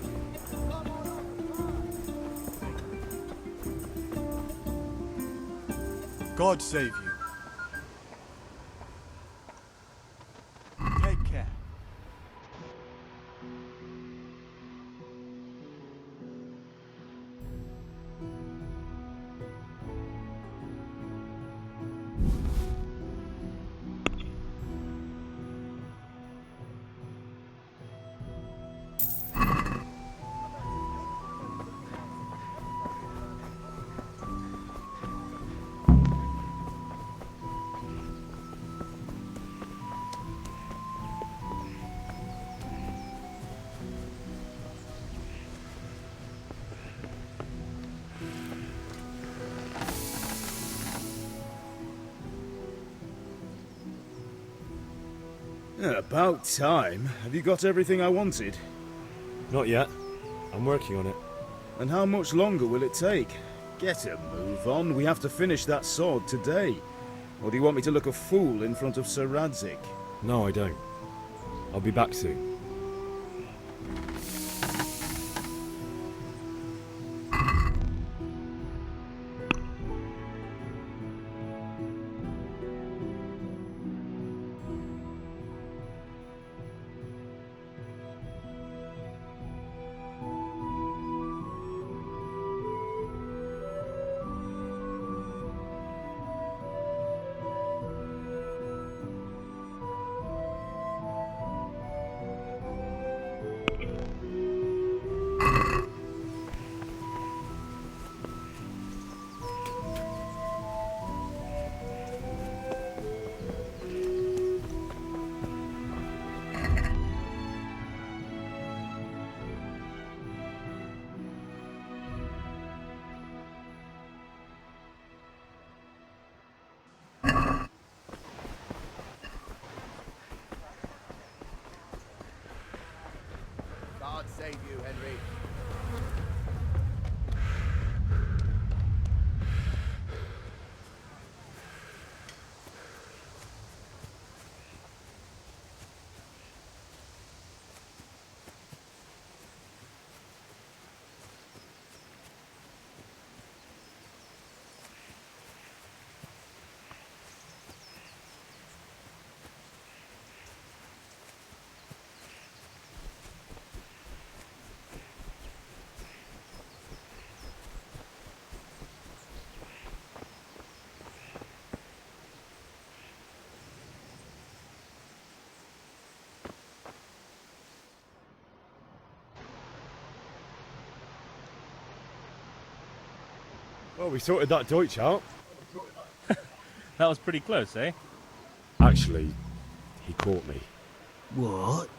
God save you. Take care. About time. Have you got everything I wanted? Not yet. I'm working on it. And how much longer will it take? Get a move on. We have to finish that sword today. Or do you want me to look a fool in front of Sir Radzik? No, I don't. I'll be back soon. God save you, Henry. Well, we sorted that Deutsch out. That was pretty close, eh? Actually, he caught me. What?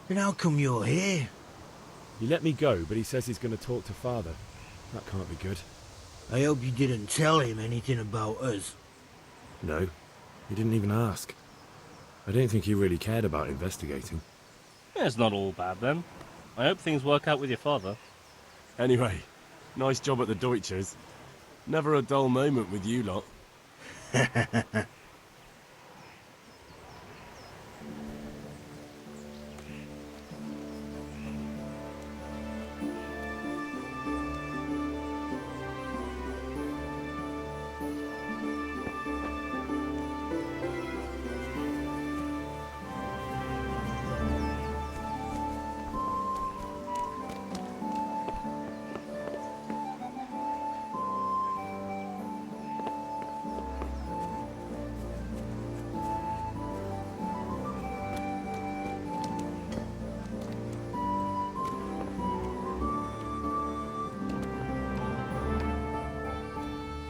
Then how come you're here? He let me go, but he says he's going to talk to Father. That can't be good. I hope you didn't tell him anything about us. No, he didn't even ask. I don't think he really cared about investigating. Yeah, it's not all bad then. I hope things work out with your father. Anyway, nice job at the Deutschers. Never a dull moment with you lot.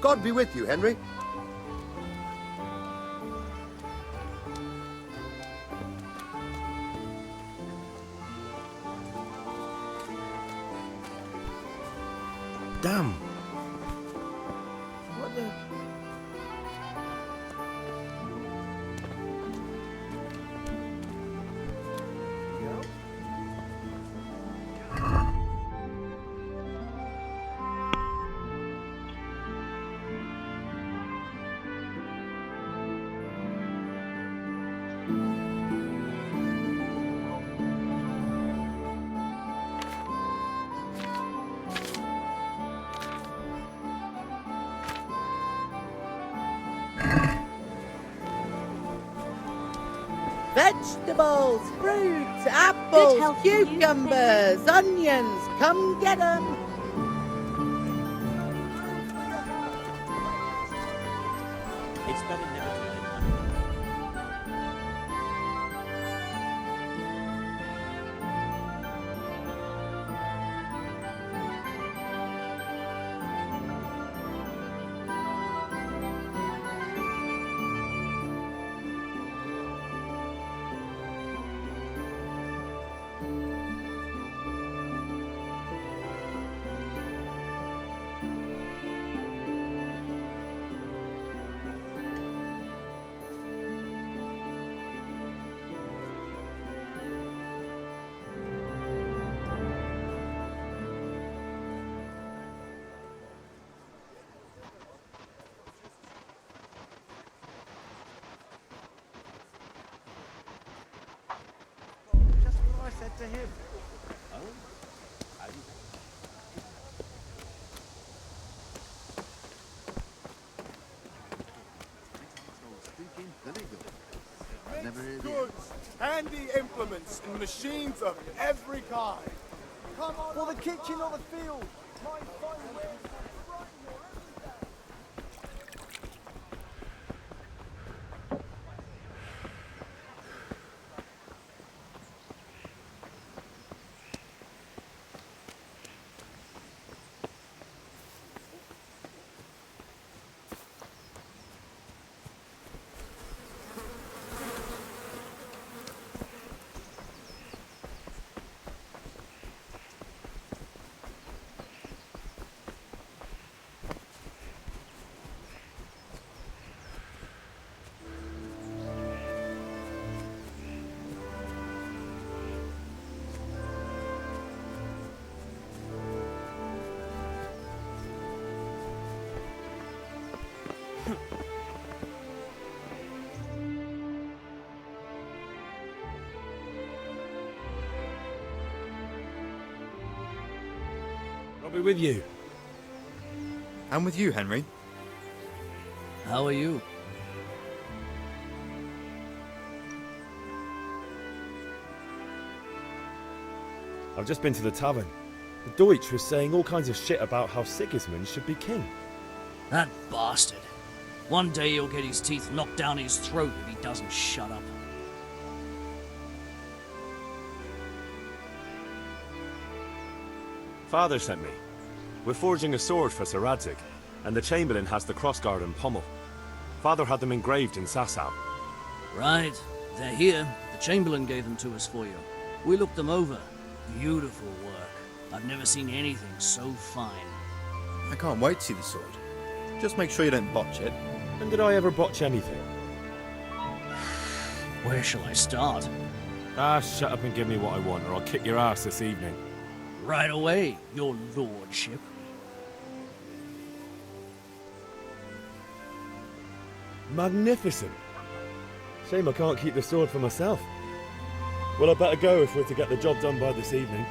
God be with you, Henry. Damn. What the... Vegetables, fruits, apples, cucumbers, onions, come get 'em. It's better never to let Just what I said to him. Mixed goods, handy implements, and machines of every kind. Come on, for the kitchen or the field. My phone will. I'll be with you. I'm with you, Henry. How are you? I've just been to the tavern. The Deutsch was saying all kinds of shit about how Sigismund should be king. That bastard. One day he'll get his teeth knocked down his throat if he doesn't shut up. Father sent me. We're forging a sword for Sir Radzig, and the Chamberlain has the crossguard and pommel. Father had them engraved in Sasau. Right. They're here. The Chamberlain gave them to us for you. We looked them over. Beautiful work. I've never seen anything so fine. I can't wait to see the sword. Just make sure you don't botch it. When did I ever botch anything? Where shall I start? Ah, shut up and give me what I want, or I'll kick your ass this evening. Right away, your lordship. Magnificent. Shame I can't keep the sword for myself. Well, I better go if we're to get the job done by this evening.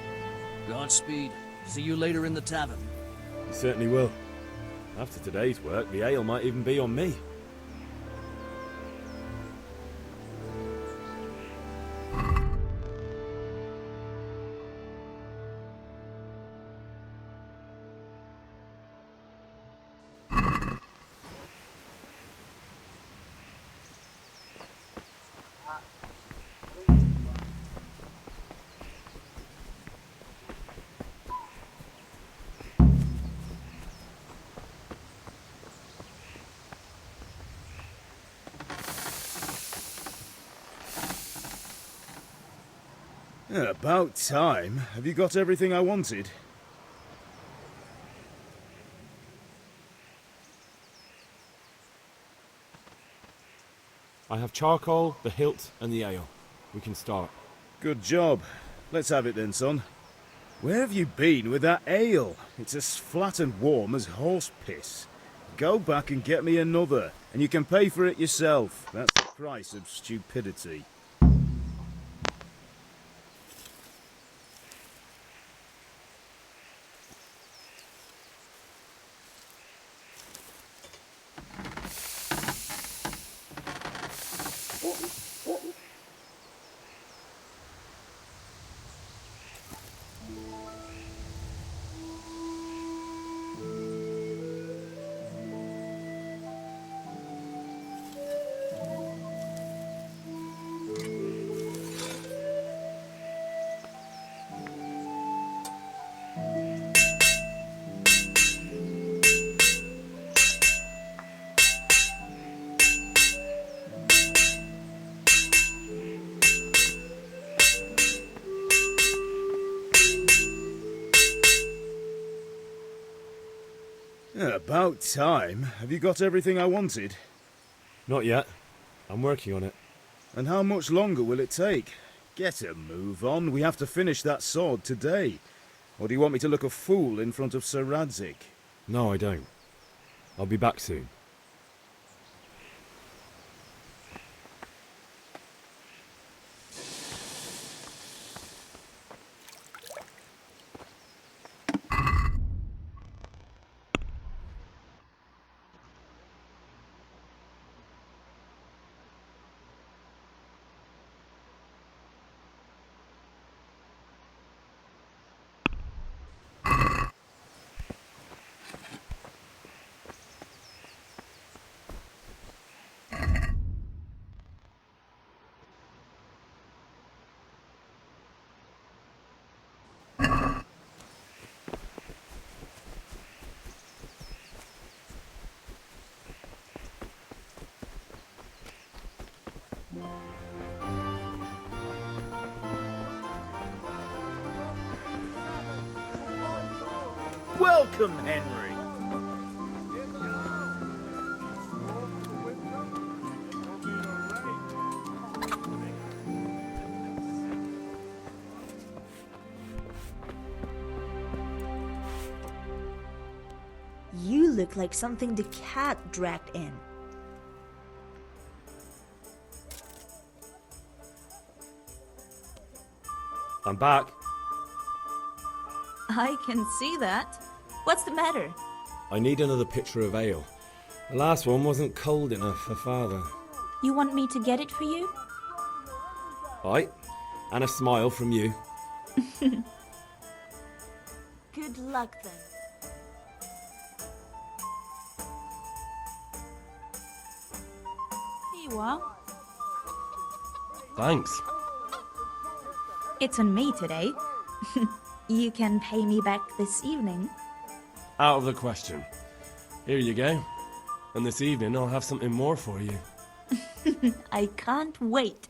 Godspeed. See you later in the tavern. You certainly will. After today's work, the ale might even be on me. About time. Have you got everything I wanted? I have charcoal, the hilt, and the ale. We can start. Good job. Let's have it then, son. Where have you been with that ale? It's as flat and warm as horse piss. Go back and get me another, and you can pay for it yourself. That's the price of stupidity. About time. Have you got everything I wanted? Not yet. I'm working on it. And how much longer will it take? Get a move on. We have to finish that sword today. Or do you want me to look a fool in front of Sir Radzik? No, I don't. I'll be back soon. Welcome, Henry. You look like something the cat dragged in. I'm back. I can see that. What's the matter? I need another pitcher of ale. The last one wasn't cold enough for Father. You want me to get it for you? Aye, and a smile from you. Good luck then. Here you are. Thanks. It's on me today. You can pay me back this evening. Out of the question. Here you go. And this evening I'll have something more for you. I can't wait.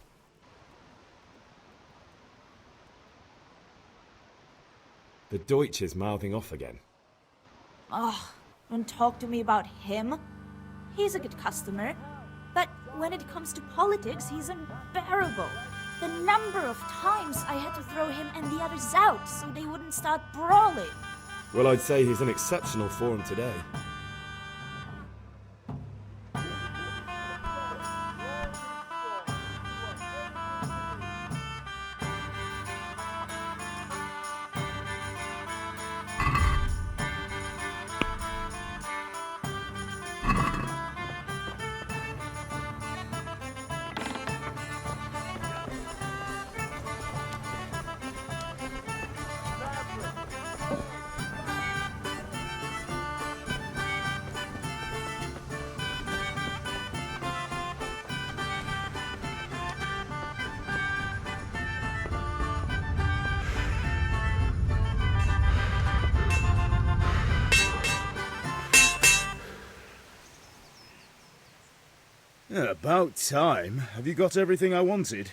The Deutsch is mouthing off again. Oh, don't talk to me about him. He's a good customer. But when it comes to politics, he's unbearable. The number of times I had to throw him and the others out so they wouldn't start brawling. Well, I'd say he's in exceptional form today. Yeah, about time. Have you got everything I wanted?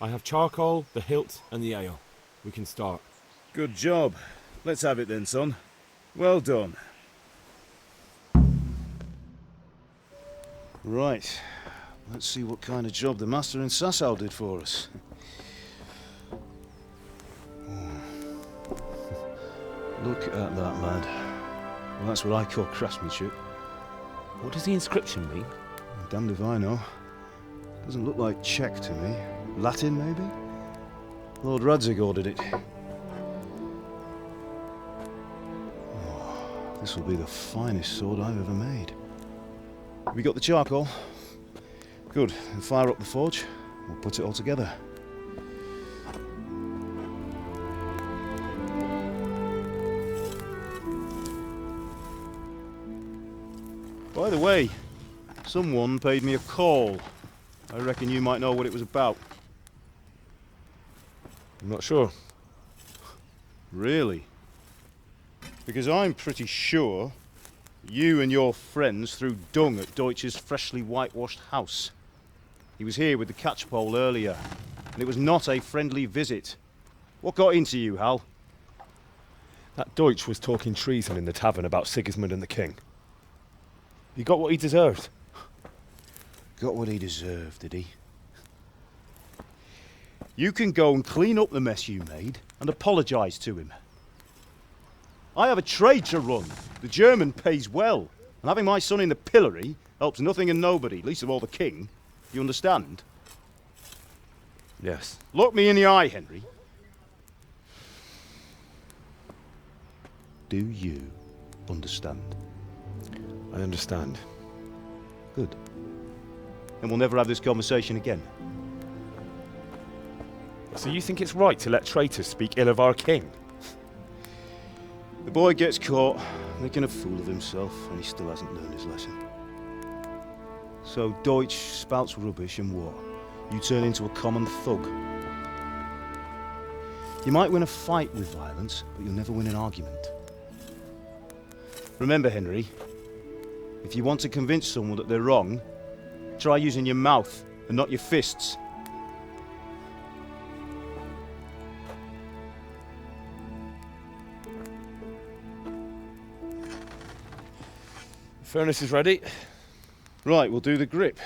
I have charcoal, the hilt, and the ale. We can start. Good job. Let's have it then, son. Well done. Right. Let's see what kind of job the master in Sasau did for us. Look at that, lad. Well, that's what I call craftsmanship. What does the inscription mean? Damned if I know. Doesn't look like Czech to me. Latin, maybe? Lord Radzig ordered it. Oh, this will be the finest sword I've ever made. Have we got the charcoal? Good. Then fire up the forge. We'll put it all together. By the way, someone paid me a call. I reckon you might know what it was about. I'm not sure. Really? Because I'm pretty sure you and your friends threw dung at Deutsch's freshly whitewashed house. He was here with the catchpole earlier, and it was not a friendly visit. What got into you, Hal? That Deutsch was talking treason in the tavern about Sigismund and the king. He got what he deserved. Got what he deserved, did he? You can go and clean up the mess you made and apologise to him. I have a trade to run. The German pays well. And having my son in the pillory helps nothing and nobody, least of all the king. You understand? Yes. Look me in the eye, Henry. Do you understand? I understand. Good. And we'll never have this conversation again. So you think it's right to let traitors speak ill of our king? The boy gets caught, making a fool of himself, and he still hasn't learned his lesson. So Deutsch spouts rubbish, and what? You turn into a common thug. You might win a fight with violence, but you'll never win an argument. Remember, Henry, if you want to convince someone that they're wrong, try using your mouth and not your fists. The furnace is ready. Right, we'll do the grip.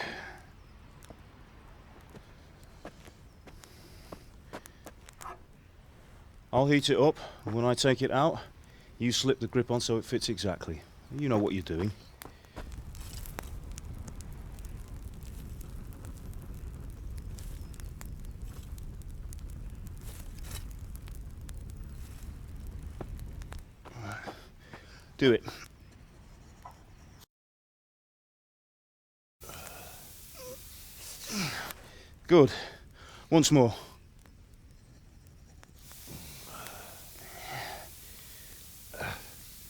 I'll heat it up, and when I take it out, you slip the grip on so it fits exactly. You know what you're doing. Do it. Good. Once more.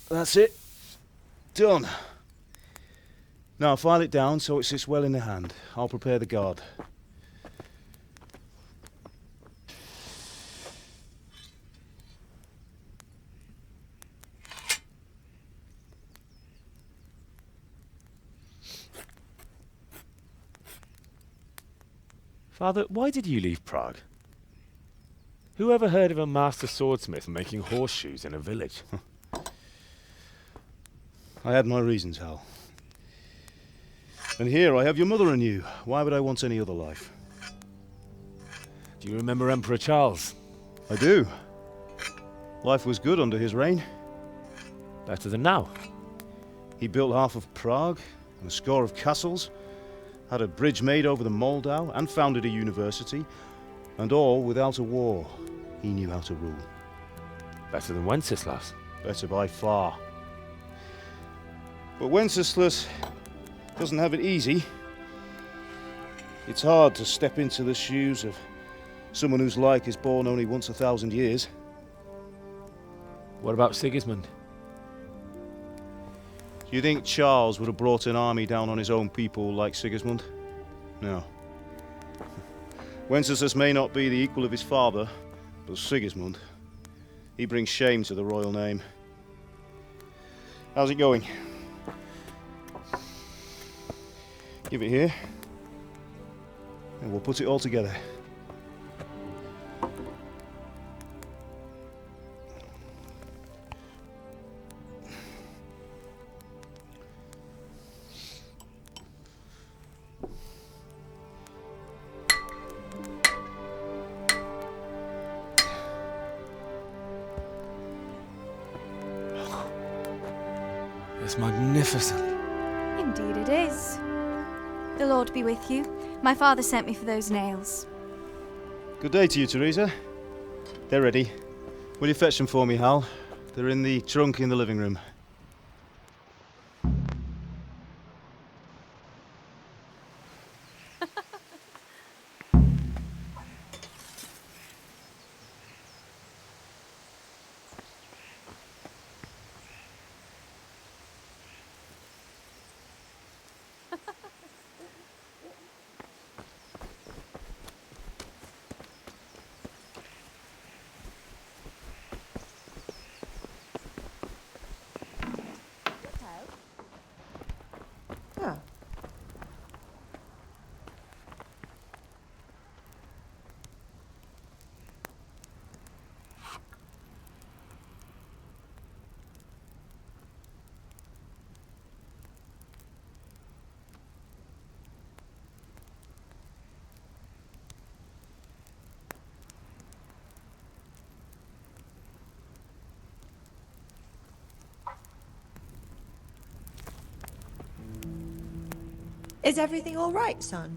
That's it. Done. Now file it down so it sits well in the hand. I'll prepare the guard. Father, why did you leave Prague? Who ever heard of a master swordsmith making horseshoes in a village? I had my reasons, Hal. And here I have your mother and you. Why would I want any other life? Do you remember Emperor Charles? I do. Life was good under his reign. Better than now. He built half of Prague and a score of castles, had a bridge made over the Moldau, and founded a university, and all without a war. He knew how to rule. Better than Wenceslas. Better by far. But Wenceslas doesn't have it easy. It's hard to step into the shoes of someone whose like is born only once 1,000 years. What about Sigismund? Do you think Charles would have brought an army down on his own people like Sigismund? No. Wenceslas may not be the equal of his father, but Sigismund, he brings shame to the royal name. How's it going? Give it here, and we'll put it all together. It's magnificent. Indeed it is. The Lord be with you. My father sent me for those nails. Good day to you, Teresa. They're ready. Will you fetch them for me, Hal? They're in the trunk in the living room. Is everything all right, son?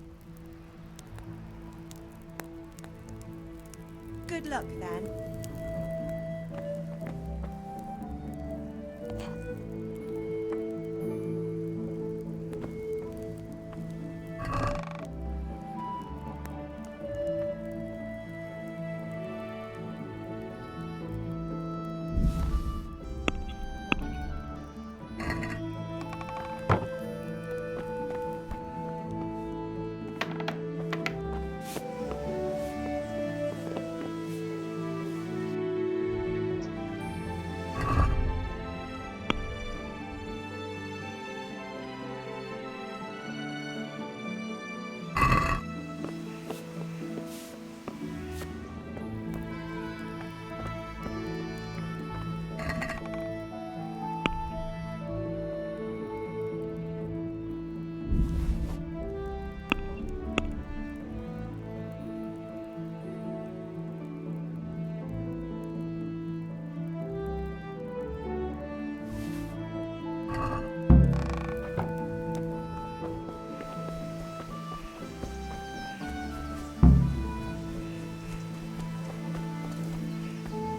Good luck, then.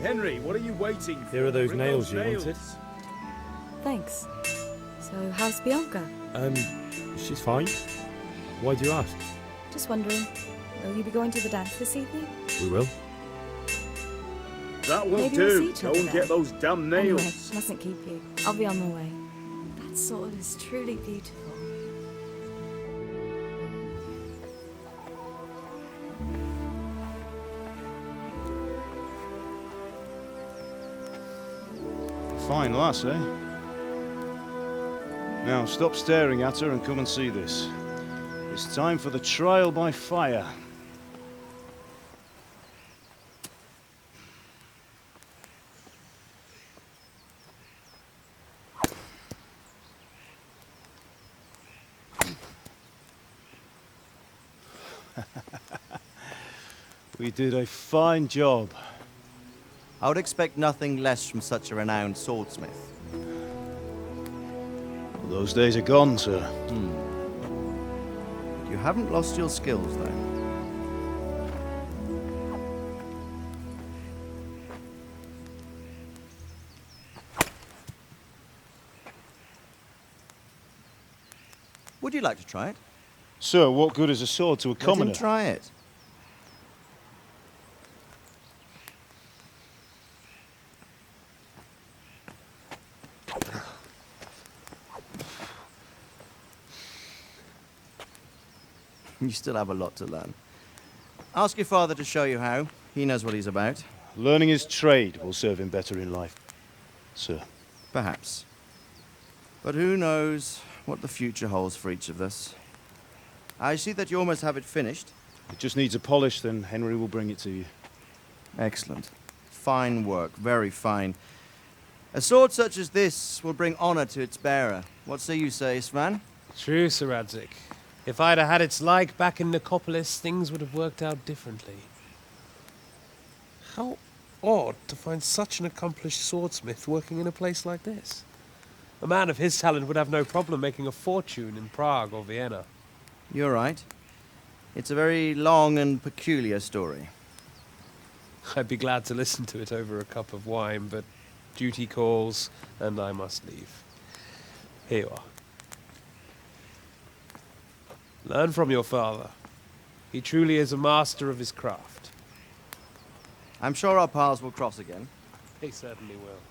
Henry, what are you waiting for? Here are those Bring nails those you wanted. Thanks. So, how's Bianca? She's fine. Why do you ask? Just wondering, will you be going to the dance this evening? We will. That won't Maybe we'll see do. each Go other and then. get those damn nails. Anyway, mustn't keep you. I'll be on my way. That sword is truly beautiful. Fine lass, eh? Now stop staring at her and come and see this. It's time for the trial by fire. We did a fine job. I would expect nothing less from such a renowned swordsmith. Those days are gone, sir. You haven't lost your skills, though. Would you like to try it? Sir, what good is a sword to a commoner? Let him try it. You still have a lot to learn. Ask your father to show you how. He knows what he's about. Learning his trade will serve him better in life, sir. Perhaps. But who knows what the future holds for each of us. I see that you almost have it finished. It just needs a polish, then Henry will bring it to you. Excellent. Fine work, very fine. A sword such as this will bring honor to its bearer. What say you, Svan? True, Sir Radzig. If I'd have had its like back in Nicopolis, things would have worked out differently. How odd to find such an accomplished swordsmith working in a place like this. A man of his talent would have no problem making a fortune in Prague or Vienna. You're right. It's a very long and peculiar story. I'd be glad to listen to it over a cup of wine, but duty calls, and I must leave. Here you are. Learn from your father. He truly is a master of his craft. I'm sure our paths will cross again. He certainly will.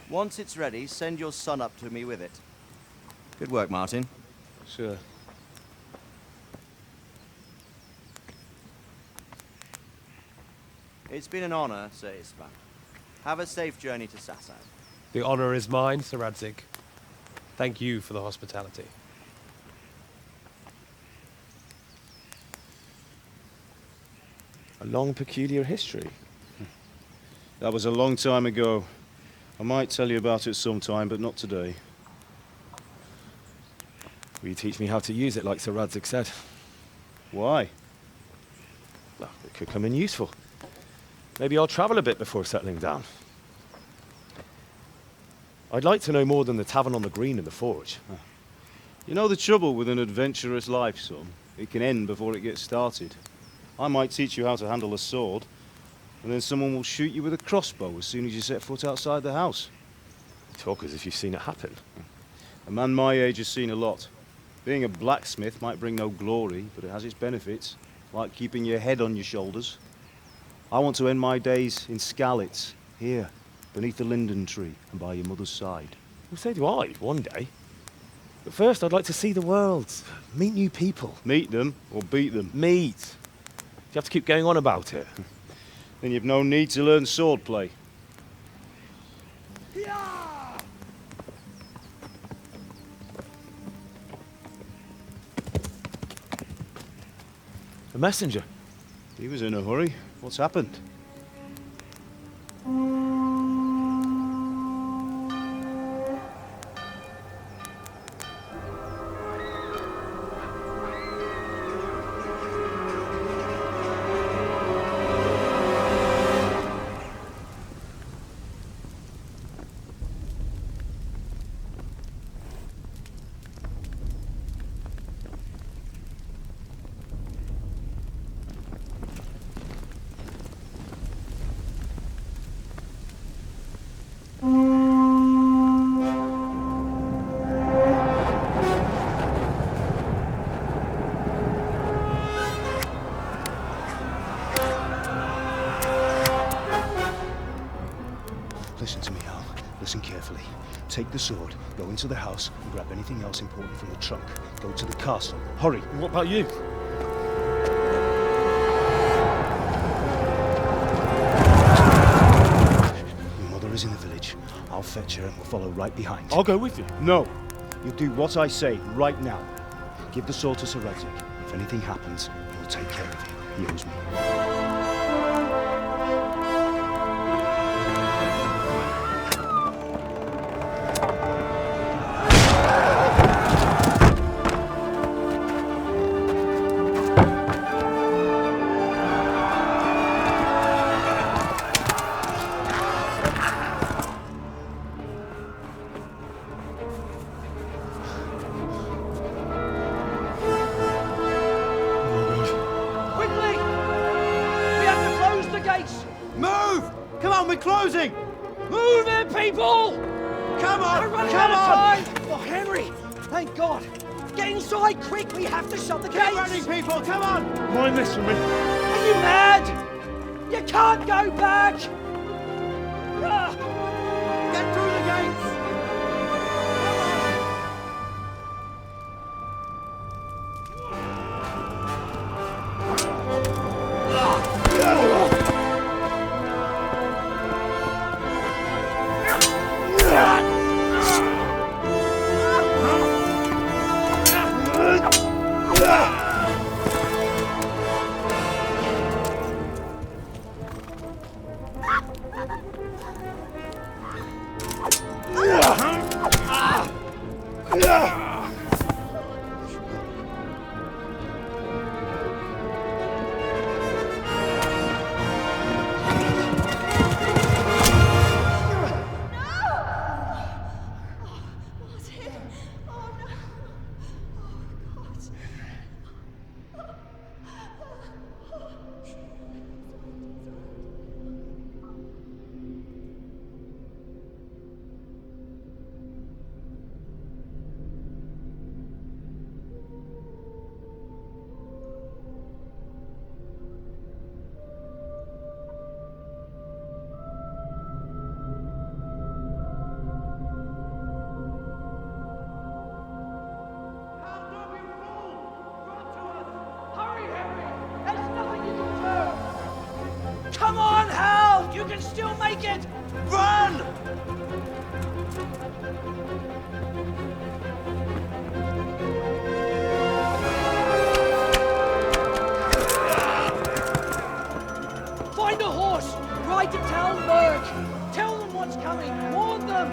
Once it's ready, send your son up to me with it. Good work, Martin. Sure. It's been an honor, Sir Isvan. Have a safe journey to Sasau. The honor is mine, Sir Radzig. Thank you for the hospitality. A long, peculiar history. That was a long time ago. I might tell you about it sometime, but not today. Will you teach me how to use it, like Sir Radzig said? Why? Well, it could come in useful. Maybe I'll travel a bit before settling down. I'd like to know more than the tavern on the green and the forge. You know the trouble with an adventurous life, son? It can end before it gets started. I might teach you how to handle a sword, and then someone will shoot you with a crossbow as soon as you set foot outside the house. You talk as if you've seen it happen. A man my age has seen a lot. Being a blacksmith might bring no glory, but it has its benefits, like keeping your head on your shoulders. I want to end my days in Skalitz, here, beneath the linden tree and by your mother's side. Well, so do I, one day. But first, I'd like to see the world, meet new people. Meet them or beat them? Meet. You have to keep going on about it. Then you've no need to learn swordplay. A messenger. He was in a hurry. What's happened? Listen to me, Al. Listen carefully. Take the sword, go into the house, and grab anything else important from the trunk. Go to the castle. Hurry. What about you? Your mother is in the village. I'll fetch her and we'll follow right behind. I'll go with you. No. You'll do what I say right now. Give the sword to Sir Radzig. If anything happens, he'll take care of you. He owes me. Come on, we're closing! Move it, people! Come on! We're running Come out on! of time! Oh, Henry! Thank God! Get inside, quick! We have to shut the gates! Get running, people! Come on! Mind this for me. Are you mad? You can't go back! Ah! Get through the gates! Come on, Hal! You can still make it! Run! Find a horse! Ride to Talmberg! Tell them what's coming! Warn them!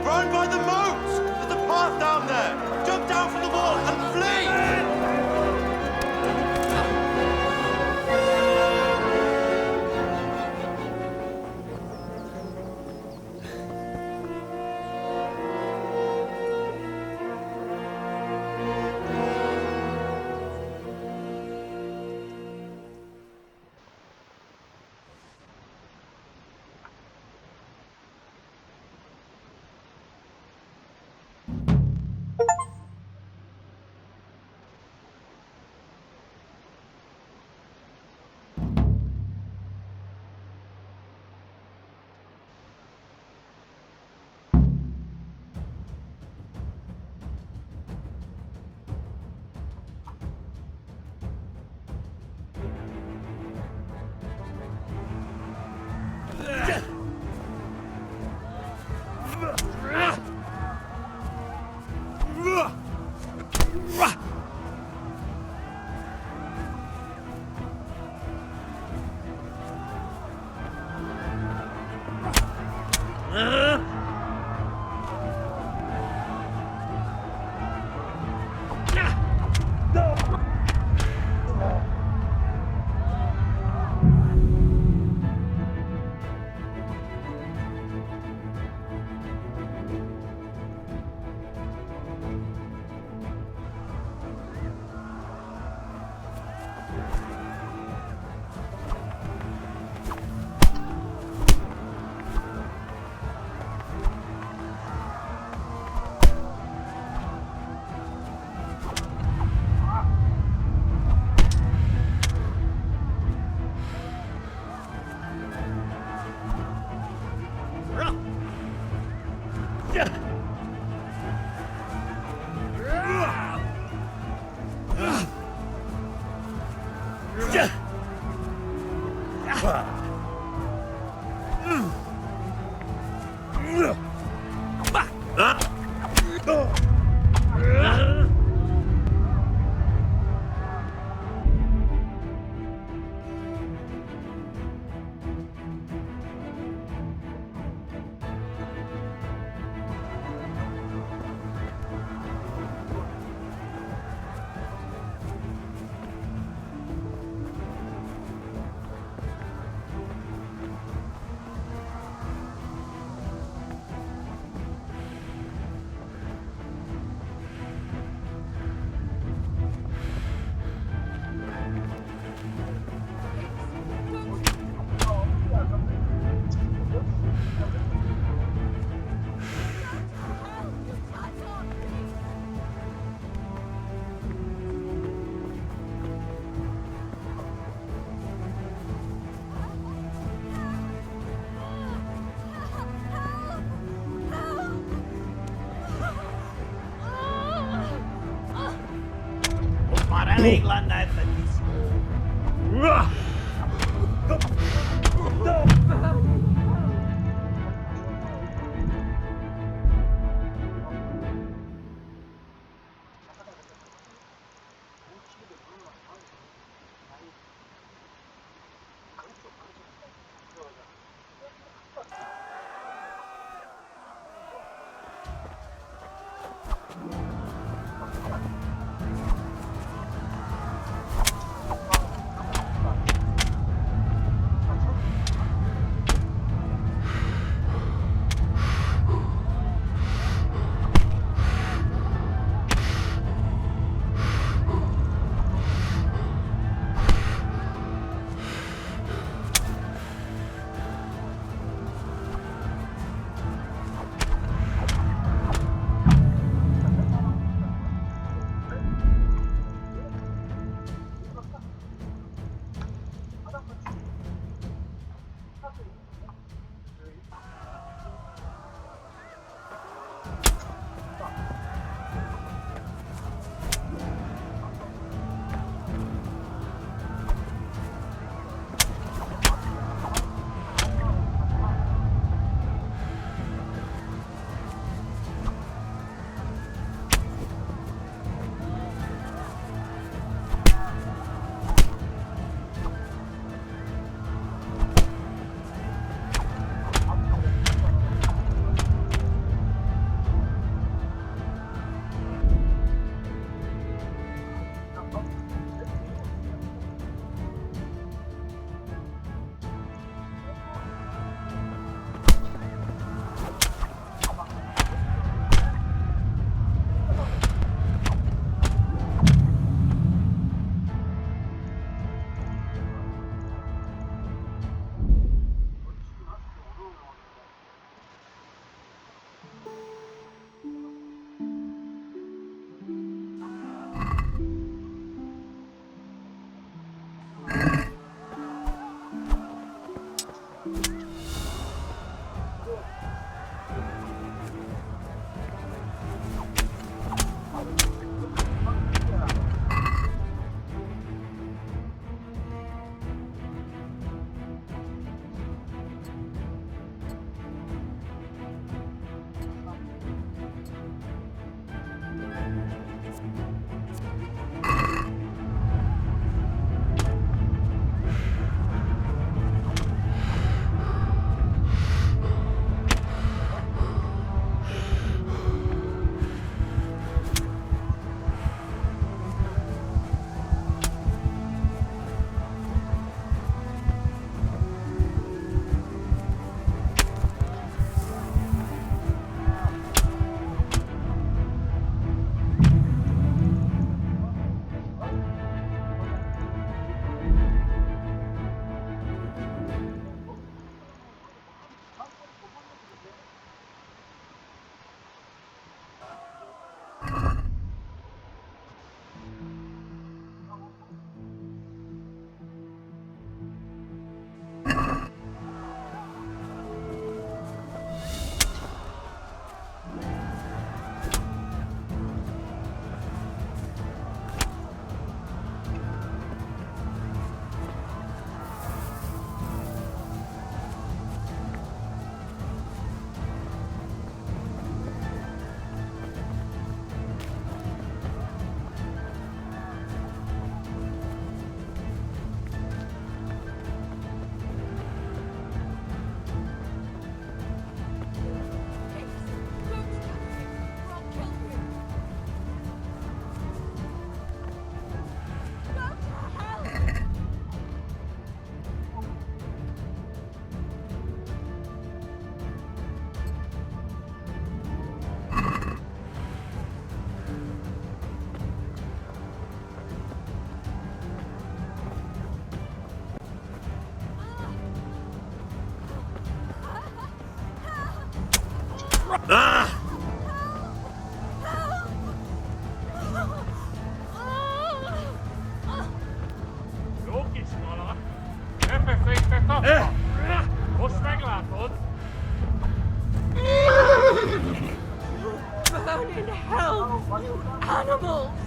Run by the moat! There's a path down there! Jump down from the wall and flee! big land now for this. Ah! Burn in hell, you animals!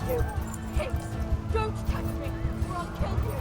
You pigs! Don't touch me, or I'll kill you!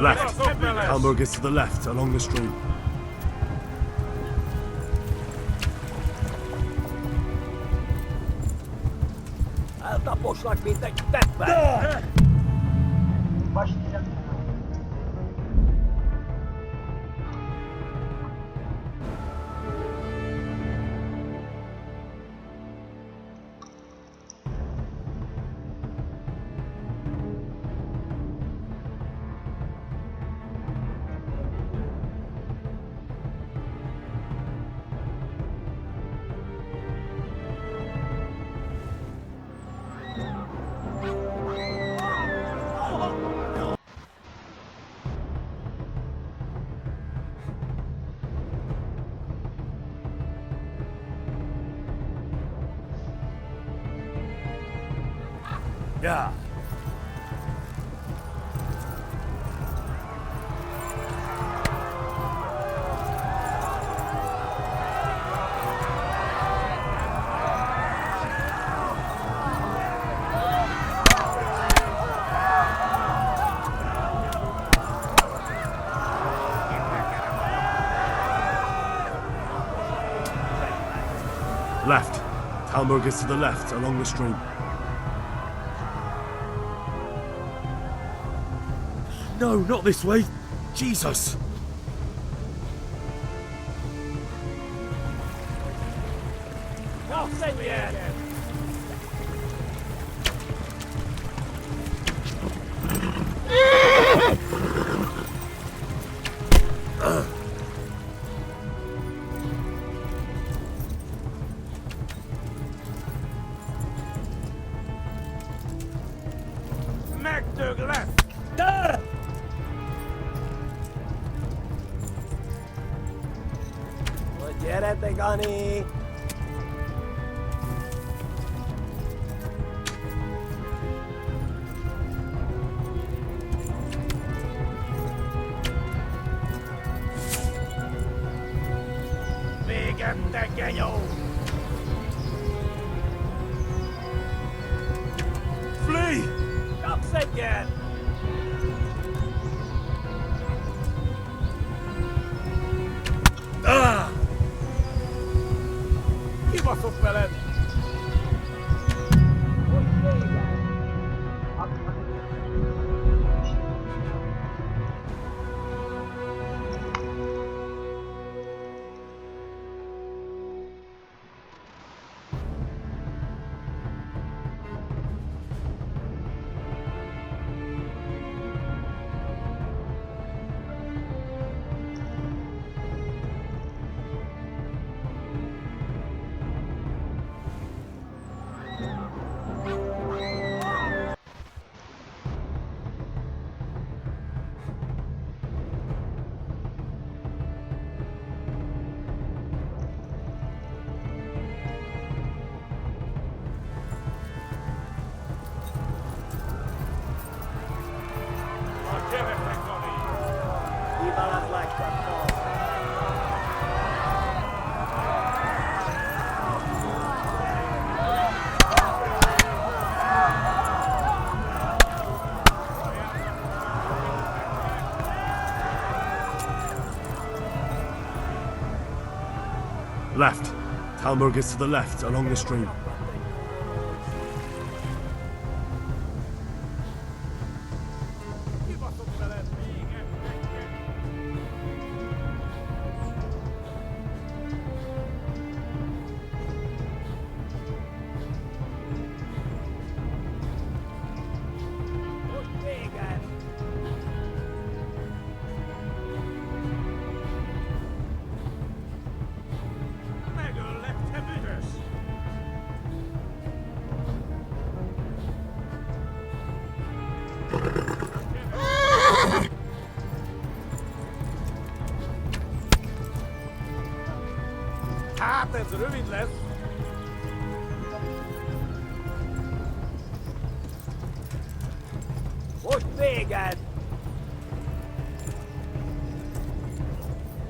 Left. Hamburg is to the left, along the stream. Yeah. Left. Hamburg is to the left, along the stream. No, not this way. Jesus. again! Kibaszott veled! Left. Talmberg is to the left, along the stream. Hát ez rövid lesz. Most véged!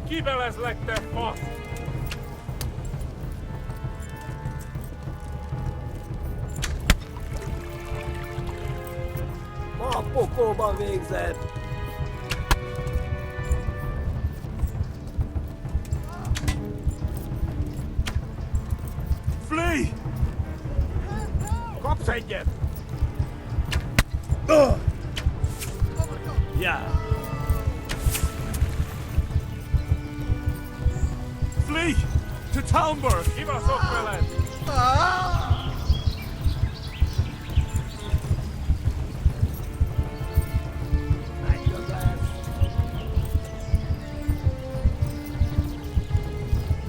Kibelezlek, te fasz! Ma a pokolban végzed! Flee! Kapsz egyet! Yeah. Flee! To Talmberg! Kibaszott veled!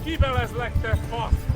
Kibelezlek, te fasz!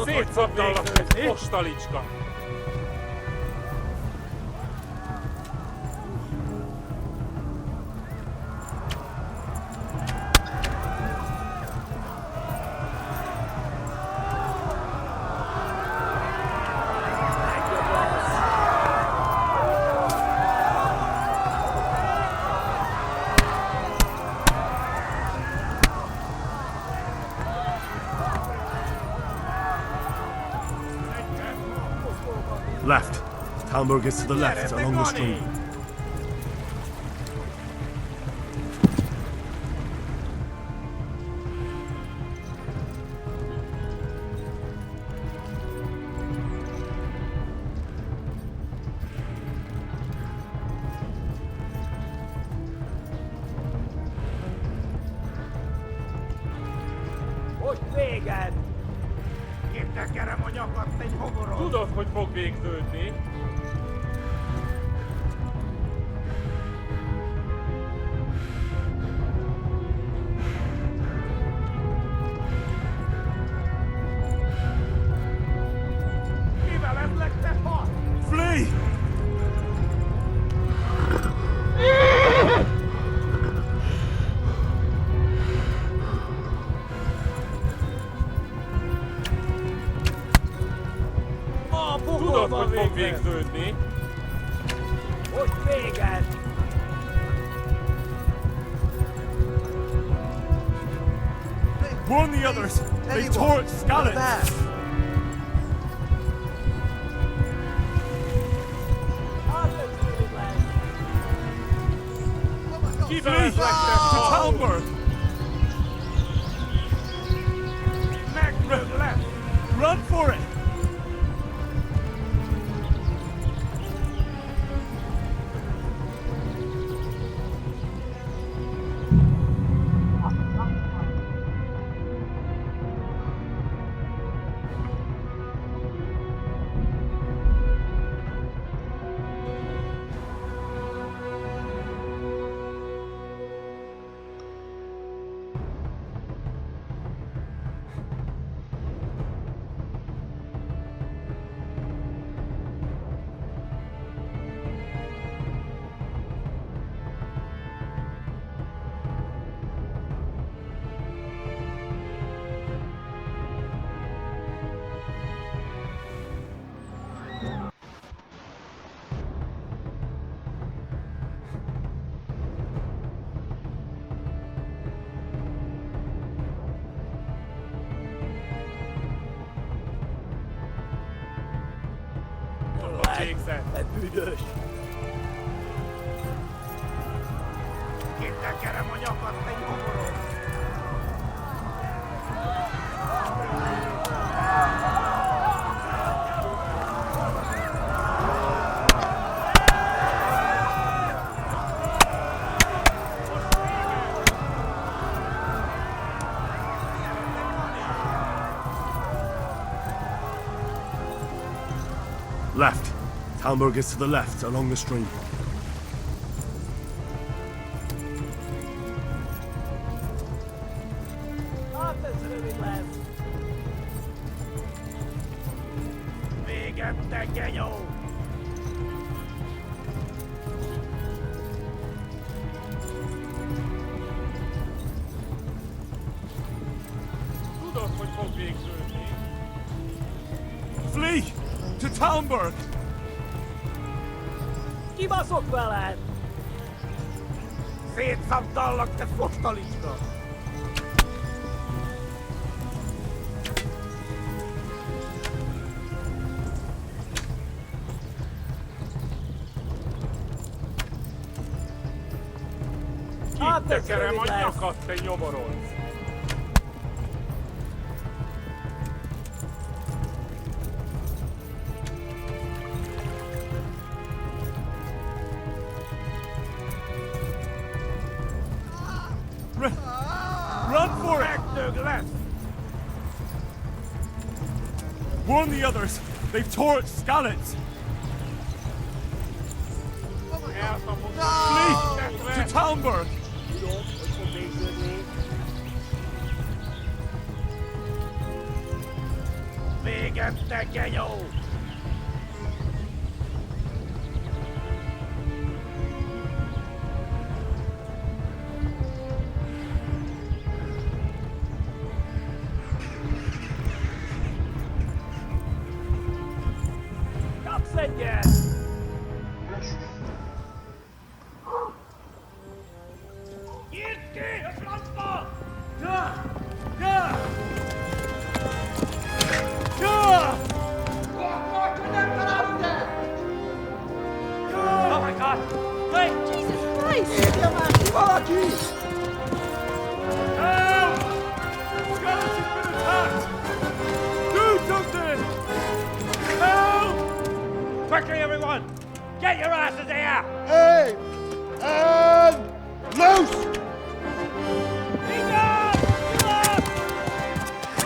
Szétszabdallak, ez postalicska! Left. Talmberg is to the left, along the stream. Tudod, hogy fog végződni. Flee! Tudod, hogy fog végződni. Hogy véged? Warn the others! They tore its scallops! Keep Flee! an To Talmberg! Run for it! Te büdös! Kitekerem a nyakat, te nyomorod! Left. Talmberg is to the left, along the stream. Véged, te genyó! Tudod, hogy fog végződni. Flee! To Talmberg! Kibaszok veled! Szétszabdallak, te fostalicska! Kitekerem a nyakat, te nyomorod! Run for it! Warn the others! They've tore its scallops! Flee! To Talmberg! Véged, te genyó! Kapsz egyet! Nyírd ki! A francba! Ja! Ja! Ja! Oh my God! Wait! Jesus Christ! Érje már ki valaki! Help! Skeleton's been attacked! Do something! Help! Quickly, everyone! Get your asses here! Hey! And loose!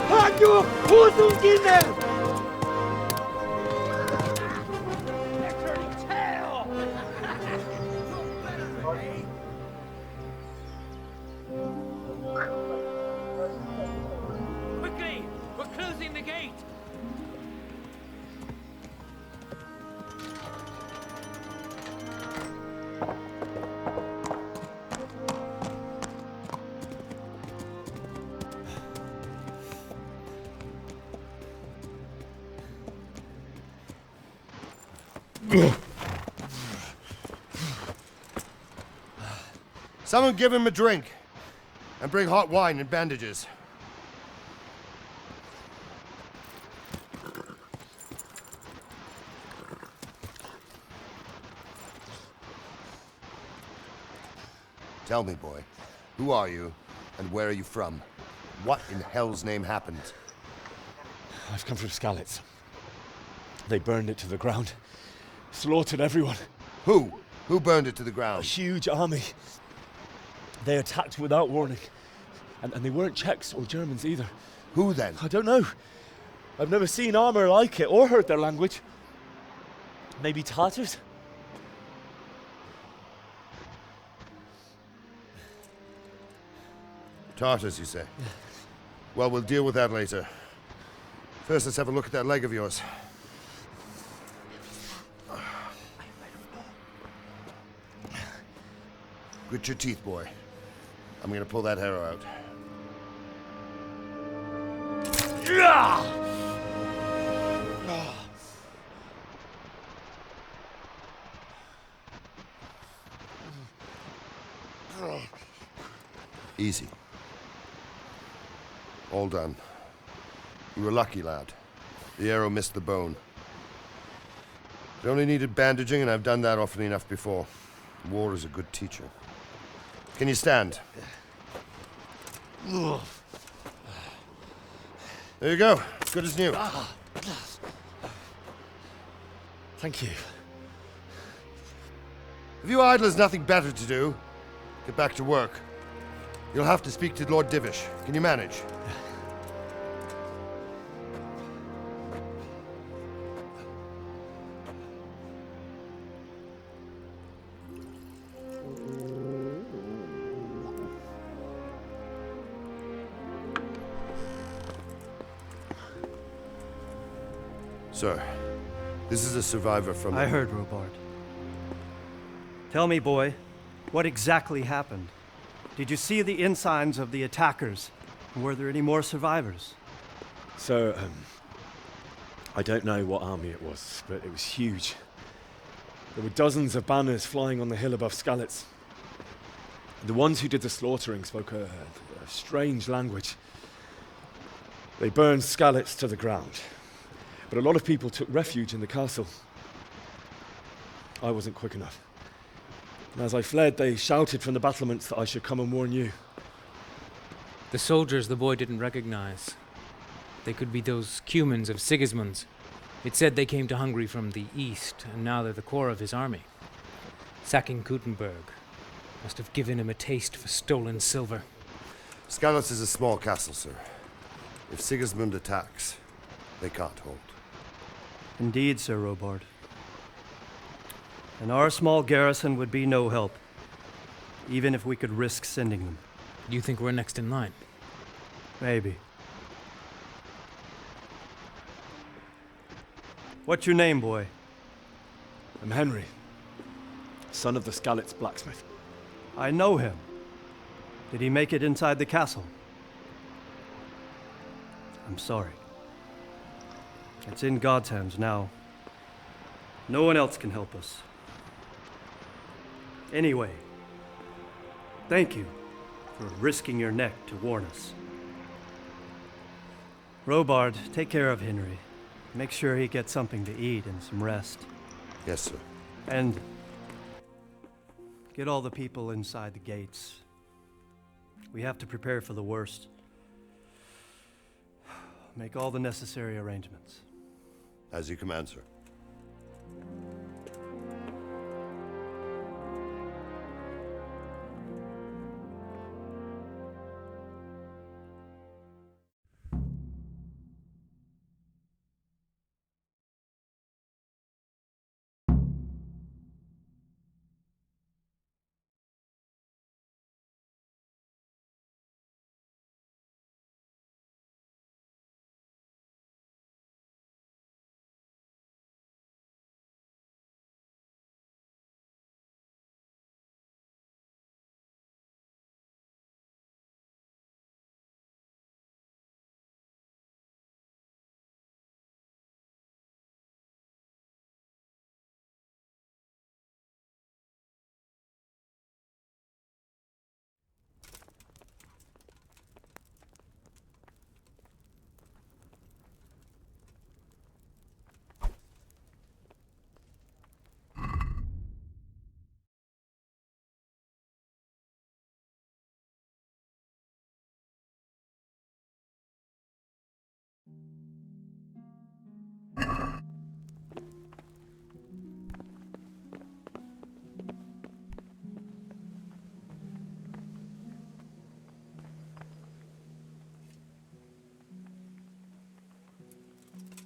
Hagyjuk! Húzzunk innen! Someone give him a drink. And bring hot wine and bandages. Tell me, boy, who are you and where are you from? What in hell's name happened? I've come from Skalitz. They burned it to the ground. Slaughtered everyone. Who? Who burned it to the ground? A huge army. They attacked without warning. And they weren't Czechs or Germans either. Who then? I don't know. I've never seen armor like it or heard their language. Maybe Tatars? Tartars, you say? Well, we'll deal with that later. First, let's have a look at that leg of yours. Grit your teeth, boy. I'm gonna pull that arrow out. Easy. All done. You were lucky, lad. The arrow missed the bone. It only needed bandaging, and I've done that often enough before. War is a good teacher. Can you stand? There you go. Good as new. Thank you. If you idlers nothing better to do, get back to work. You'll have to speak to Lord Divish. Can you manage? Sir, this is a survivor from... I heard, Robard. Tell me, boy, what exactly happened? Did you see the ensigns of the attackers? Were there any more survivors? So, I don't know what army it was, but it was huge. There were dozens of banners flying on the hill above Skalitz. The ones who did the slaughtering spoke a strange language. They burned Skalitz to the ground. But a lot of people took refuge in the castle. I wasn't quick enough. And as I fled, they shouted from the battlements that I should come and warn you. The soldiers the boy didn't recognize. They could be those Cumans of Sigismund's. It said they came to Hungary from the east, and now they're the core of his army. Sacking Gutenberg must have given him a taste for stolen silver. Skalitz is a small castle, sir. If Sigismund attacks, they can't hold. Indeed, Sir Robard. And our small garrison would be no help, even if we could risk sending them. You think we're next in line? Maybe. What's your name, boy? I'm Henry, son of the Skalitz blacksmith. I know him. Did he make it inside the castle? I'm sorry. It's in God's hands now. No one else can help us. Anyway, thank you for risking your neck to warn us. Robard, take care of Henry. Make sure he gets something to eat and some rest. Yes, sir. And get all the people inside the gates. We have to prepare for the worst. Make all the necessary arrangements. As you command, sir.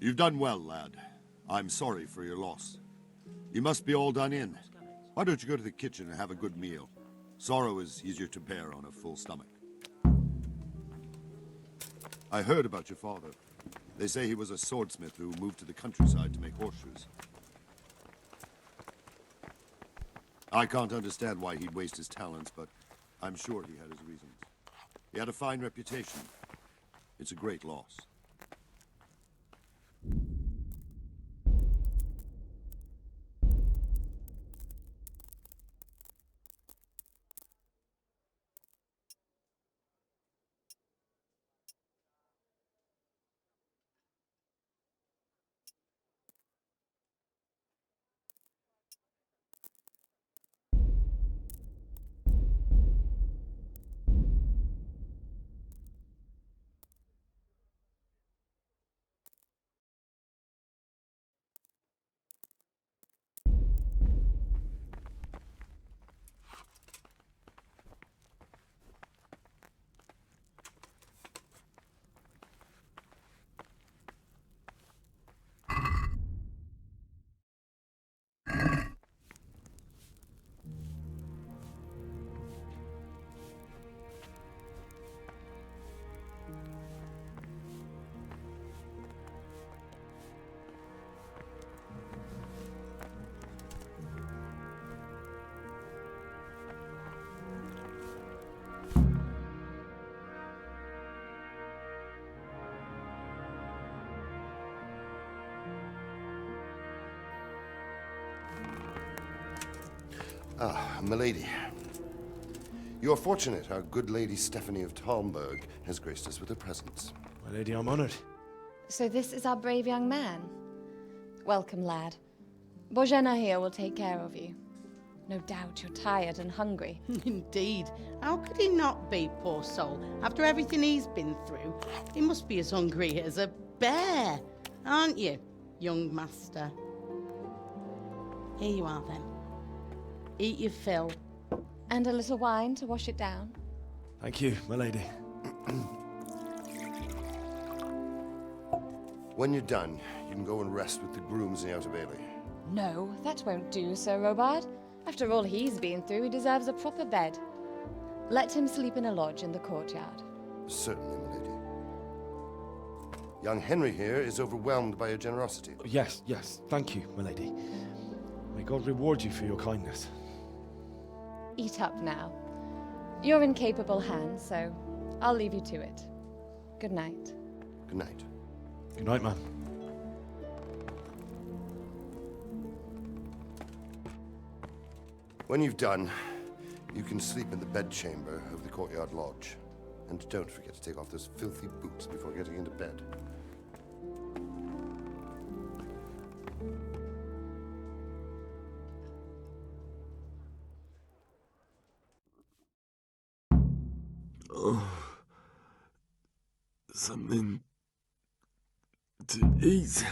You've done well, lad. I'm sorry for your loss. You must be all done in. Why don't you go to the kitchen and have a good meal? Sorrow is easier to bear on a full stomach. I heard about your father. They say he was a swordsmith who moved to the countryside to make horseshoes. I can't understand why he'd waste his talents, but I'm sure he had his reasons. He had a fine reputation. It's a great loss. Ah, milady. You're fortunate our good lady Stephanie of Talmberg has graced us with her presence. My lady, I'm honored. So this is our brave young man. Welcome, lad. Bozhena here will take care of you. No doubt you're tired and hungry. Indeed. How could he not be, poor soul? After everything he's been through, he must be as hungry as a bear, aren't you, young master? Here you are, then. Eat your fill. And a little wine to wash it down. Thank you, my lady. When you're done, you can go and rest with the grooms in the Outer Bailey. No, that won't do, Sir Robard. After all he's been through, he deserves a proper bed. Let him sleep in a lodge in the courtyard. Certainly, my lady. Young Henry here is overwhelmed by your generosity. Yes, yes, thank you, my lady. May God reward you for your kindness. Eat up now. You're in capable hands, so I'll leave you to it. Good night. Good night. Good night, man. When you've done, you can sleep in the bedchamber of the courtyard lodge. And don't forget to take off those filthy boots before getting into bed. Oh, something to eat.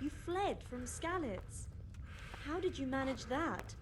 You fled from Skalitz. How did you manage that?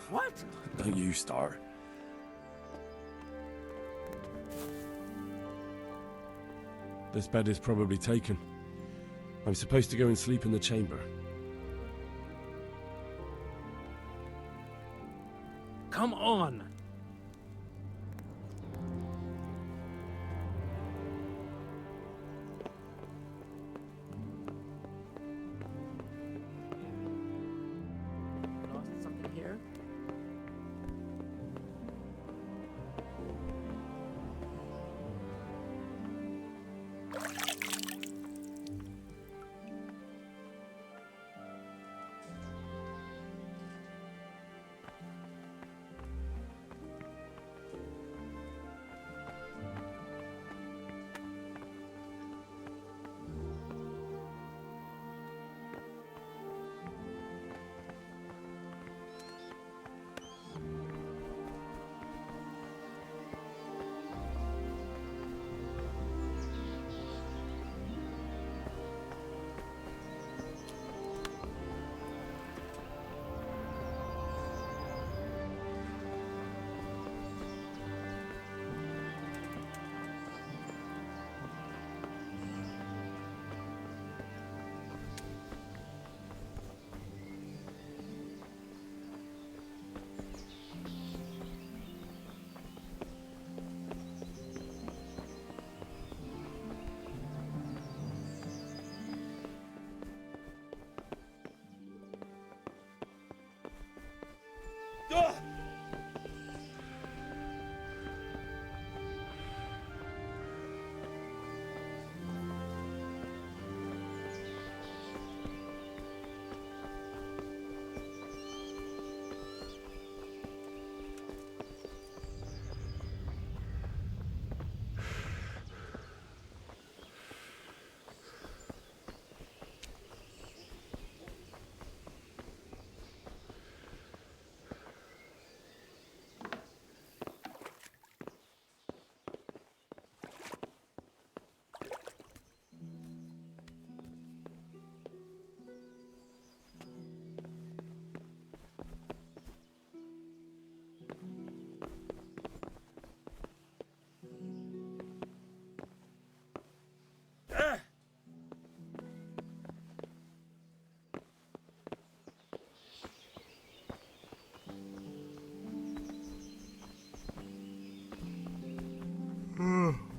What? Don't you start. This bed is probably taken. I'm supposed to go and sleep in the chamber. Come on! Lost something here?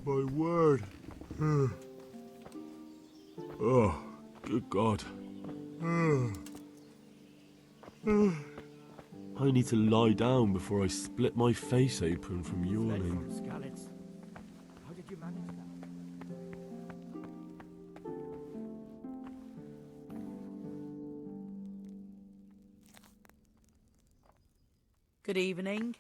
My word. Oh, good God. I need to lie down before I split my face open from yawning. Skalitz. How did you manage that? Good evening.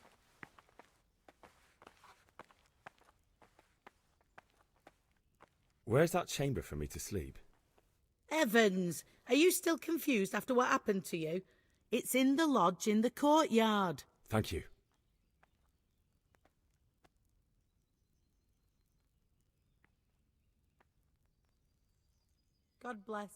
Where's that chamber for me to sleep? Evans, are you still confused after what happened to you? It's in the lodge in the courtyard. Thank you. God bless.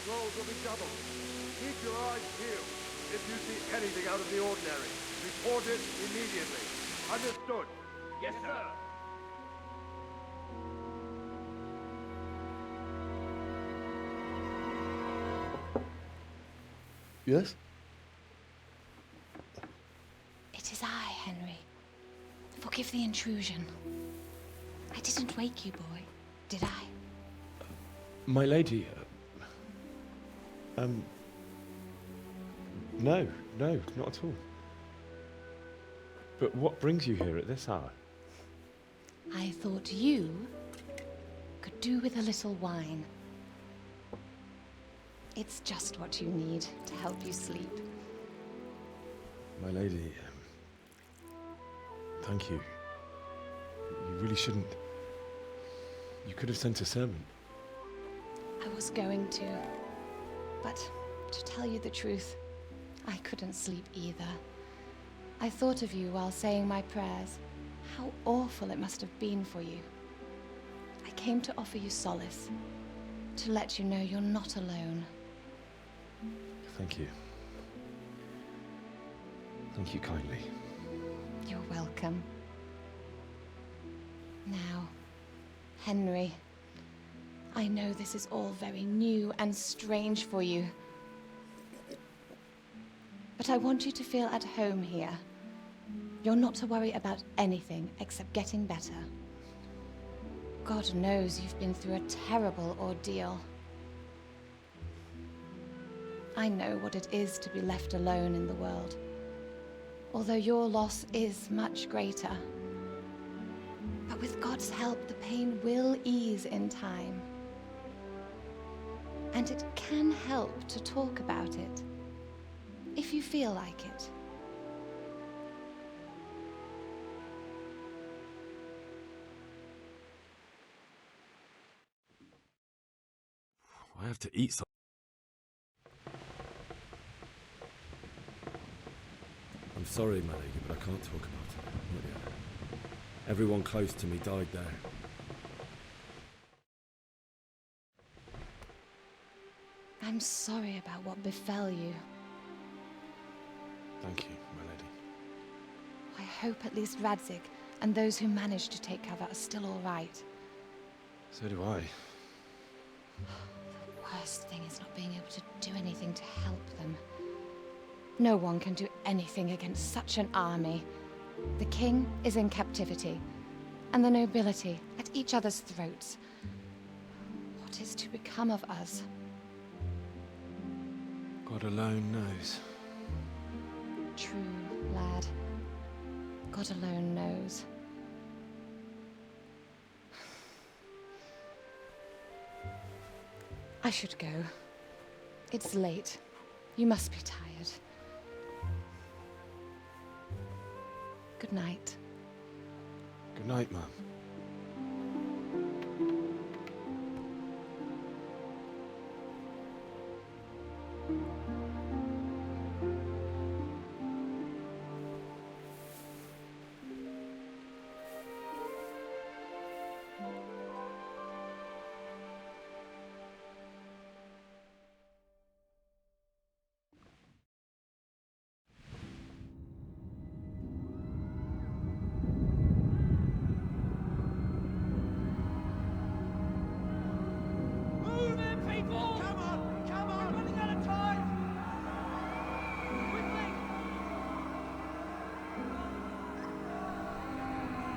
patrols will be doubled. Keep your eyes peeled. If you see anything out of the ordinary, report it immediately. Understood? Yes, sir. Yes? It is I, Henry. Forgive the intrusion. I didn't wake you, boy, did I? My lady, no, not at all. But what brings you here at this hour? I thought you could do with a little wine. It's just what you need to help you sleep. My lady, thank you. You really shouldn't. You could have sent a servant. I was going to, but to tell you the truth, I couldn't sleep either. I thought of you while saying my prayers. How awful it must have been for you. I came to offer you solace, to let you know you're not alone. Thank you. Thank you kindly. You're welcome. Now, Henry, I know this is all very new and strange for you. But I want you to feel at home here. You're not to worry about anything except getting better. God knows you've been through a terrible ordeal. I know what it is to be left alone in the world, although your loss is much greater. But with God's help, the pain will ease in time. And it can help to talk about it, if you feel like it. I have to eat something. I'm sorry, my lady, but I can't talk about it. Not yet. Everyone close to me died there. I'm sorry about what befell you. Thank you, my lady. I hope at least Radzig and those who managed to take cover are still all right. So do I. The worst thing is not being able to do anything to help them. No one can do anything against such an army. The king is in captivity, and the nobility at each other's throats. What is to become of us? God alone knows. True, lad. God alone knows. I should go. It's late. You must be tired. Good night. Good night, Mum. Move in, people! Come on! Come on! We're running out of time! Quickly!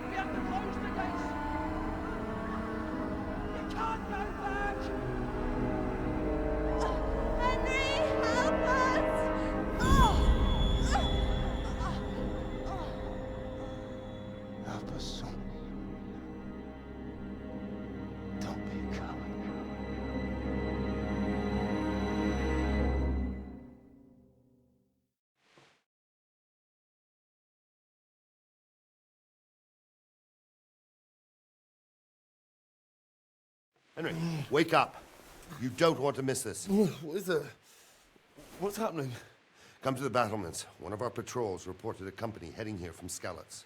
We have to close the gates! You can't go back! Henry, help us! Help us, son. Don't be a coward. Henry, wake up. You don't want to miss this. What is it? What's happening? Come to the battlements. One of our patrols reported a company heading here from Skalitz.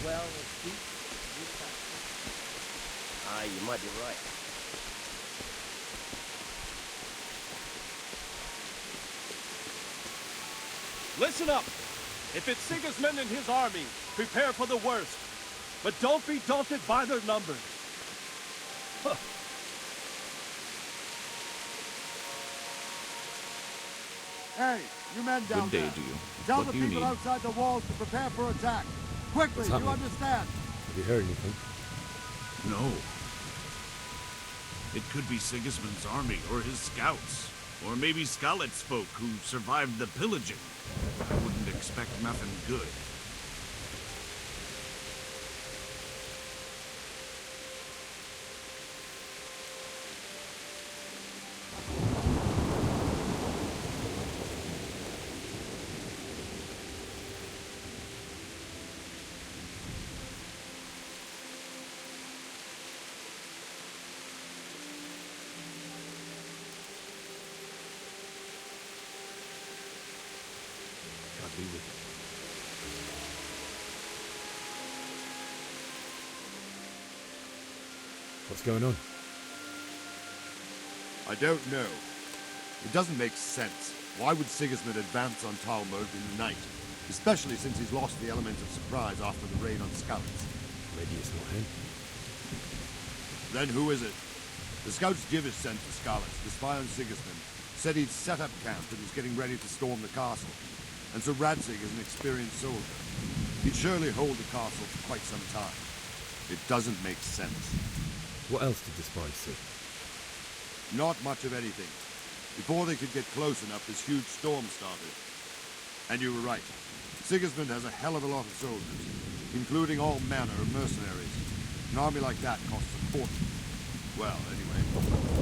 well as deep as you can. Aye, you might be right. Listen up! If it's Sigismund and his army, prepare for the worst. But don't be daunted by their numbers. Huh. Hey, you men down Good day there. to you. Tell What the do you people need? outside the walls to prepare for attack. Quickly, What's you happening? understand? Have you heard anything? No. It could be Sigismund's army or his scouts. Or maybe Skalit's folk who survived the pillaging. I wouldn't expect nothing good. God be with you. What's going on? I don't know. It doesn't make sense. Why would Sigismund advance on Talmberg in the night? Especially since he's lost the element of surprise after the raid on Skalitz. Maybe it's not him. Then who is it? The scouts Jivish sent to Skalitz to spy on Sigismund said he'd set up camp and was getting ready to storm the castle. And so Radzig is an experienced soldier. He'd surely hold the castle for quite some time. It doesn't make sense. What else did the spies see? Not much of anything. Before they could get close enough, this huge storm started. And you were right. Sigismund has a hell of a lot of soldiers, including all manner of mercenaries. An army like that costs a fortune. Well, anyway,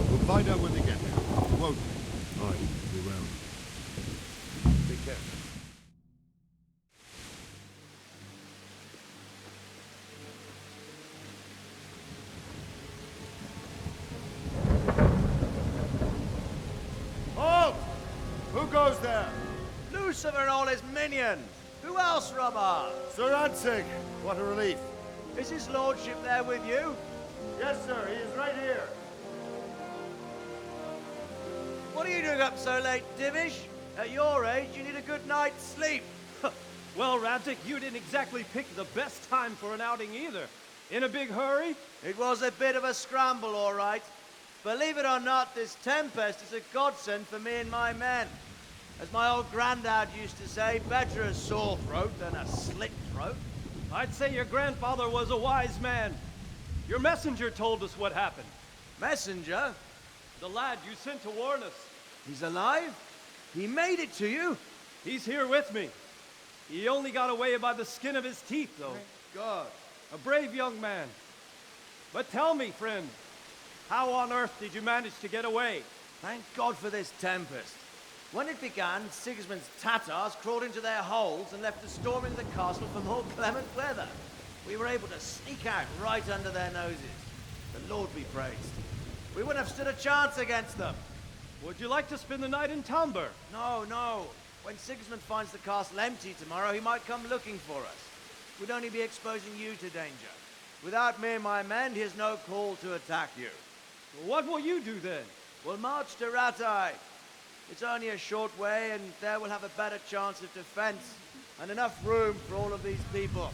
we'll find out when they get there, won't we? Aye, we will. Take care. Halt! Who goes there? Lucifer and all his minions. Who else, Robert? Sir Radzig. What a relief. Is his lordship there with you? Yes, sir. He is right here. What are you doing up so late, Divish? At your age, you need a good night's sleep. Well, Radzig, you didn't exactly pick the best time for an outing either. In a big hurry? It was a bit of a scramble, all right. Believe it or not, this tempest is a godsend for me and my men. As my old granddad used to say, better a sore throat than a slit throat. I'd say your grandfather was a wise man. Your messenger told us what happened. Messenger? The lad you sent to warn us. He's alive? He made it to you? He's here with me. He only got away by the skin of his teeth, though. Thank God. A brave young man. But tell me, friend, how on earth did you manage to get away? Thank God for this tempest. When it began, Sigismund's Tatars crawled into their holes and left us storming the castle for more clement weather. We were able to sneak out right under their noses. The Lord be praised. We wouldn't have stood a chance against them. Would you like to spend the night in Talmberg? No, no. When Sigismund finds the castle empty tomorrow, he might come looking for us. We'd only be exposing you to danger. Without me and my men, he has no call to attack you. What will you do then? We'll march to Ratai. It's only a short way, and there we'll have a better chance of defense and enough room for all of these people.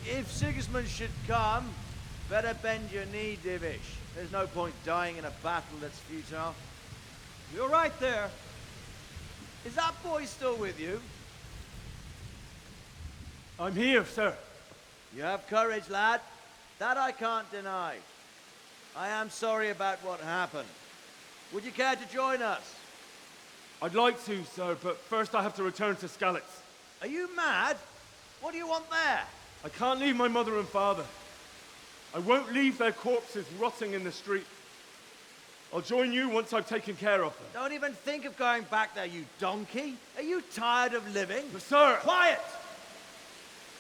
If Sigismund should come, better bend your knee, Divish. There's no point dying in a battle that's futile. You're right there. Is that boy still with you? I'm here, sir. You have courage, lad. That I can't deny. I am sorry about what happened. Would you care to join us? I'd like to, sir, but first I have to return to Skalitz. Are you mad? What do you want there? I can't leave my mother and father. I won't leave their corpses rotting in the street. I'll join you once I've taken care of them. Don't even think of going back there, you donkey. Are you tired of living? But sir! Quiet!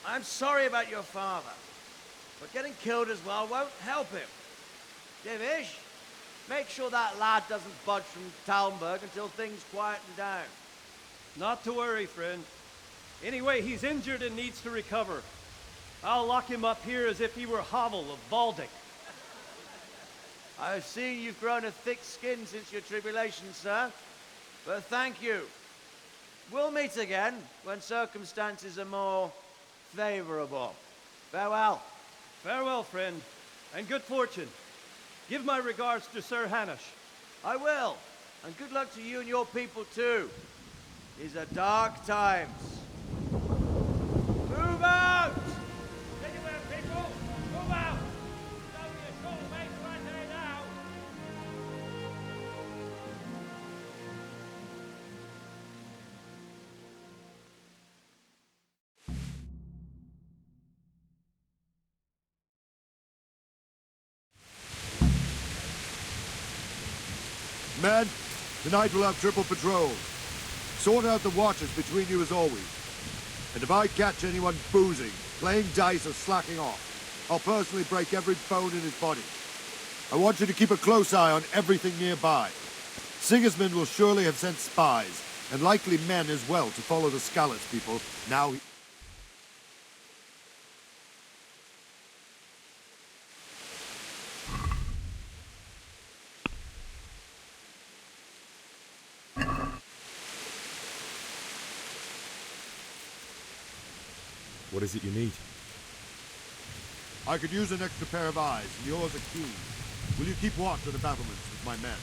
I'm sorry about your father, but getting killed as well won't help him. Divish, make sure that lad doesn't budge from Talmberg until things quieten down. Not to worry, friend. Anyway, he's injured and needs to recover. I'll lock him up here as if he were Hovel of Baldic. I've seen you've grown a thick skin since your tribulation, sir. But thank you. We'll meet again when circumstances are more favorable. Farewell. Farewell, friend, and good fortune. Give my regards to Sir Hanush. I will. And good luck to you and your people too. These are dark times. Move out! Anywhere, people! Move out! It's only a short way to right there now. Men, tonight we'll have triple patrol. Sort out the watches between you as always. And if I catch anyone boozing, playing dice or slacking off, I'll personally break every bone in his body. I want you to keep a close eye on everything nearby. Sigismund will surely have sent spies, and likely men as well, to follow the Skalitz people. Now he... What is it you need? I could use an extra pair of eyes, and yours are keen. Will you keep watch at the battlements with my men?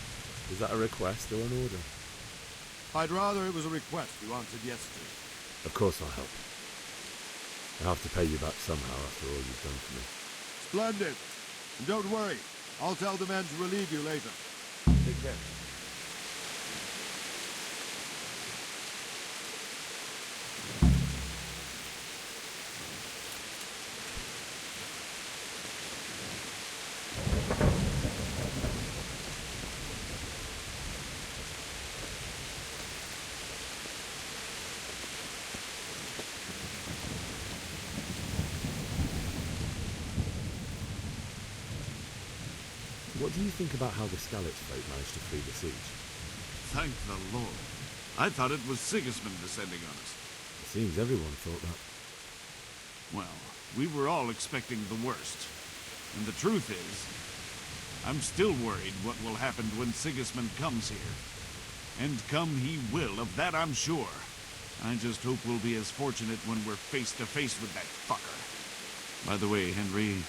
Is that a request or an order? I'd rather it was a request you answered yes to. Of course I'll help. I have to pay you back somehow after all you've done for me. Splendid. And don't worry, I'll tell the men to relieve you later. Take care. What do you think about how the Skalitz folk managed to flee the siege? Thank the Lord. I thought it was Sigismund descending on us. It seems everyone thought that. Well, we were all expecting the worst. And the truth is, I'm still worried what will happen when Sigismund comes here. And come he will, of that I'm sure. I just hope we'll be as fortunate when we're face to face with that fucker. By the way, Henry,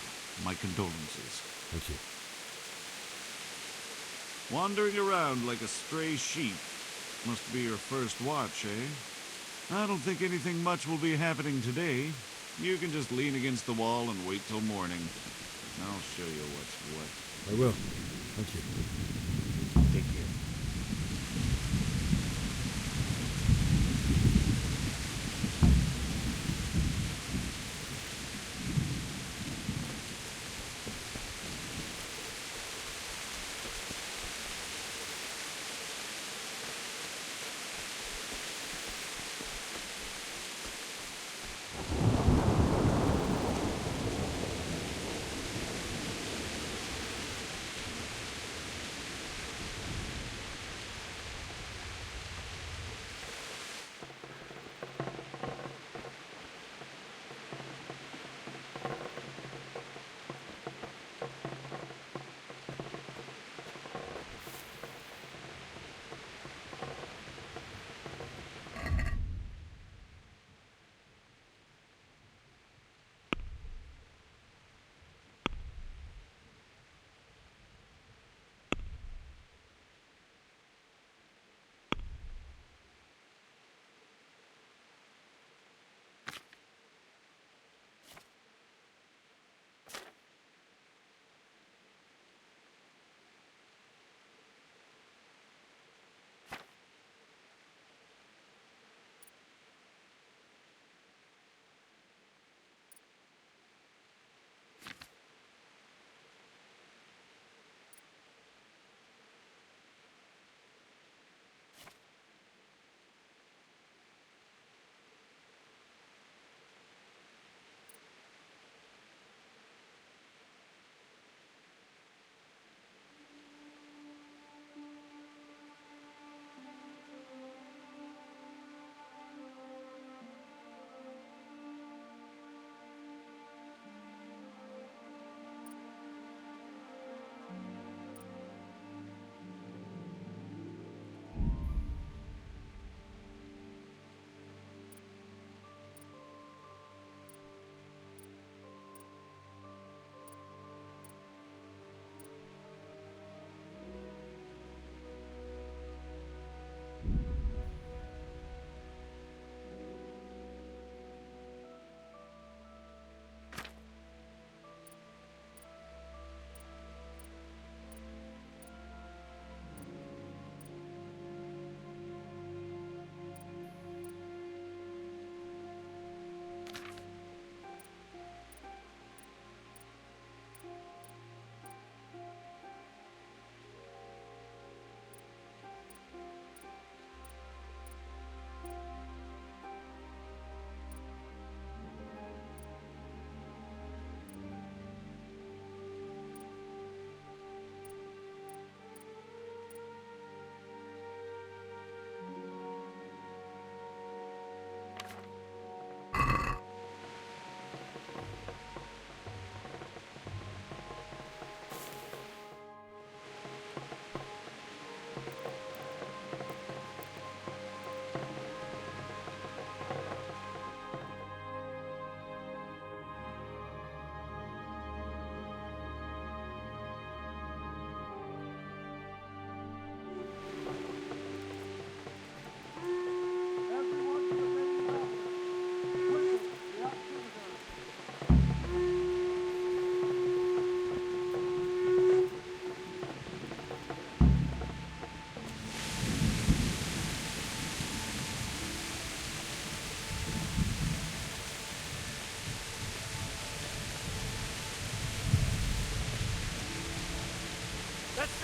my condolences. Thank you. Wandering around like a stray sheep. Must be your first watch, eh? I don't think anything much will be happening today. You can just lean against the wall and wait till morning. I'll show you what's what. I will. Thank you. Take care.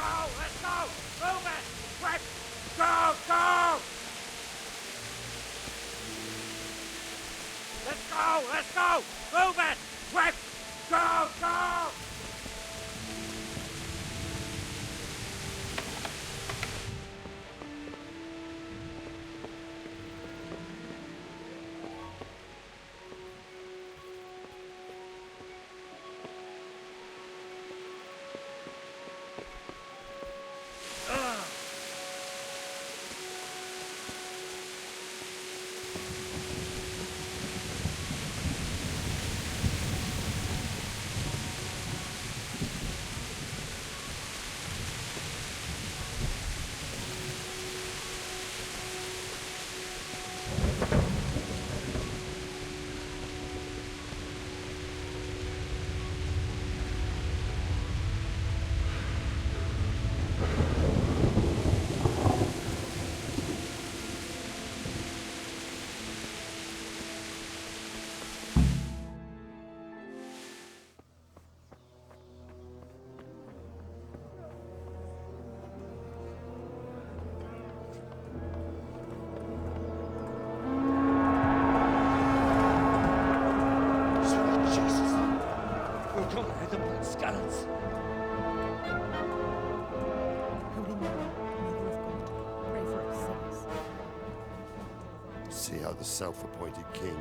go! Let's go! Move it! Quick! Go! Go! Let's go! Let's go! Move it! Quick! Go! Go! See how the self-appointed king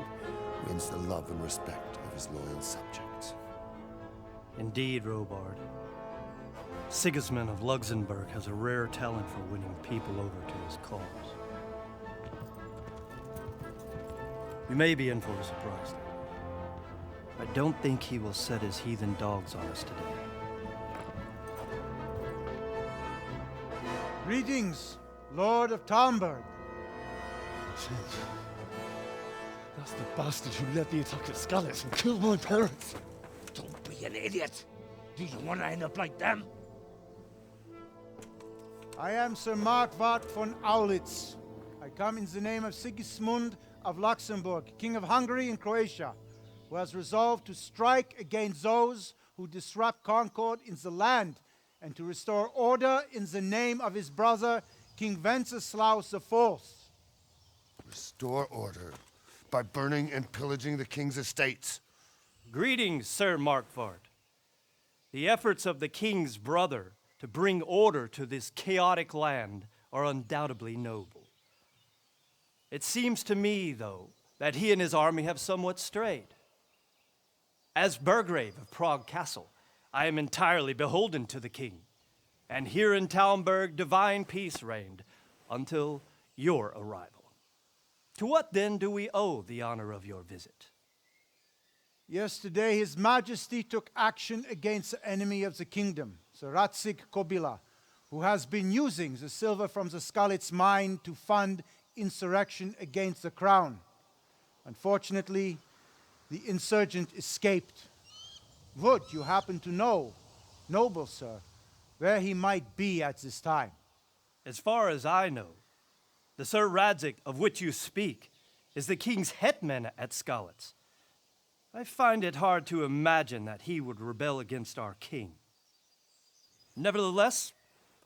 wins the love and respect of his loyal subjects. Indeed, Robard. Sigismund of Luxembourg has a rare talent for winning people over to his cause. You may be in for a surprise, though. I don't think he will set his heathen dogs on us today. Greetings, Lord of Talmberg. That's the bastard who led the attack at Skalitz and killed my parents. Don't be an idiot. Do you want to end up like them? I am Sir Markwart von Aulitz. I come in the name of Sigismund of Luxembourg, King of Hungary and Croatia, who has resolved to strike against those who disrupt concord in the land and to restore order in the name of his brother, King Wenceslaus IV. Restore order by burning and pillaging the king's estates. Greetings, Sir Markwart. The efforts of the king's brother to bring order to this chaotic land are undoubtedly noble. It seems to me, though, that he and his army have somewhat strayed. As Burgrave of Prague Castle, I am entirely beholden to the king, and here in Talmberg divine peace reigned until your arrival. To what then do we owe the honor of your visit? Yesterday, His Majesty took action against the enemy of the kingdom, Sir Radzig Kobyla, who has been using the silver from the Skalitz mine to fund insurrection against the crown. Unfortunately, the insurgent escaped. Would you happen to know, noble sir, where he might be at this time? As far as I know, the Sir Radzig of which you speak is the king's hetman at Skalitz. I find it hard to imagine that he would rebel against our king. Nevertheless,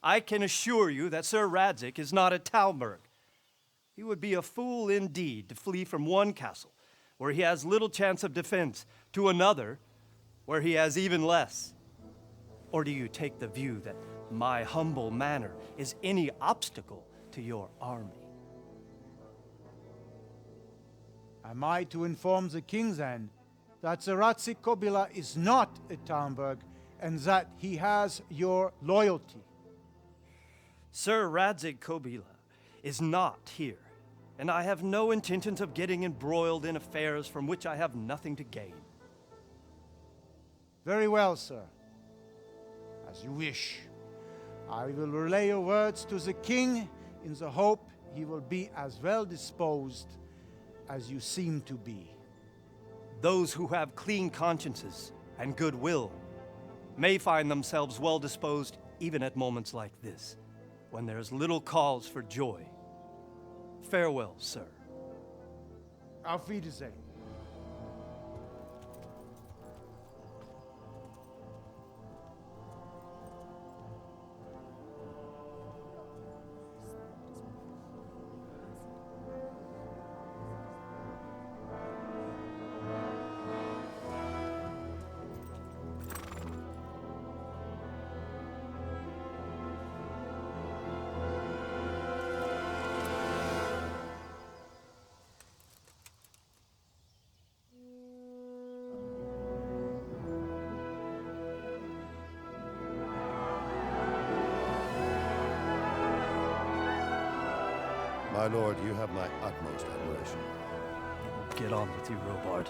I can assure you that Sir Radzig is not at Talmberg. He would be a fool indeed to flee from one castle, where he has little chance of defense, to another, where he has even less. Or do you take the view that my humble manner is any obstacle to your army? Am I to inform the king then that Sir Radzig Kobyla is not at Talmberg and that he has your loyalty? Sir Radzig Kobyla is not here, and I have no intentions of getting embroiled in affairs from which I have nothing to gain. Very well, sir. As you wish. I will relay your words to the king in the hope he will be as well disposed as you seem to be. Those who have clean consciences and goodwill may find themselves well disposed even at moments like this, when there is little cause for joy. Farewell, sir. Auf Wiedersehen. My lord, you have my utmost admiration. Get on with you, Robard.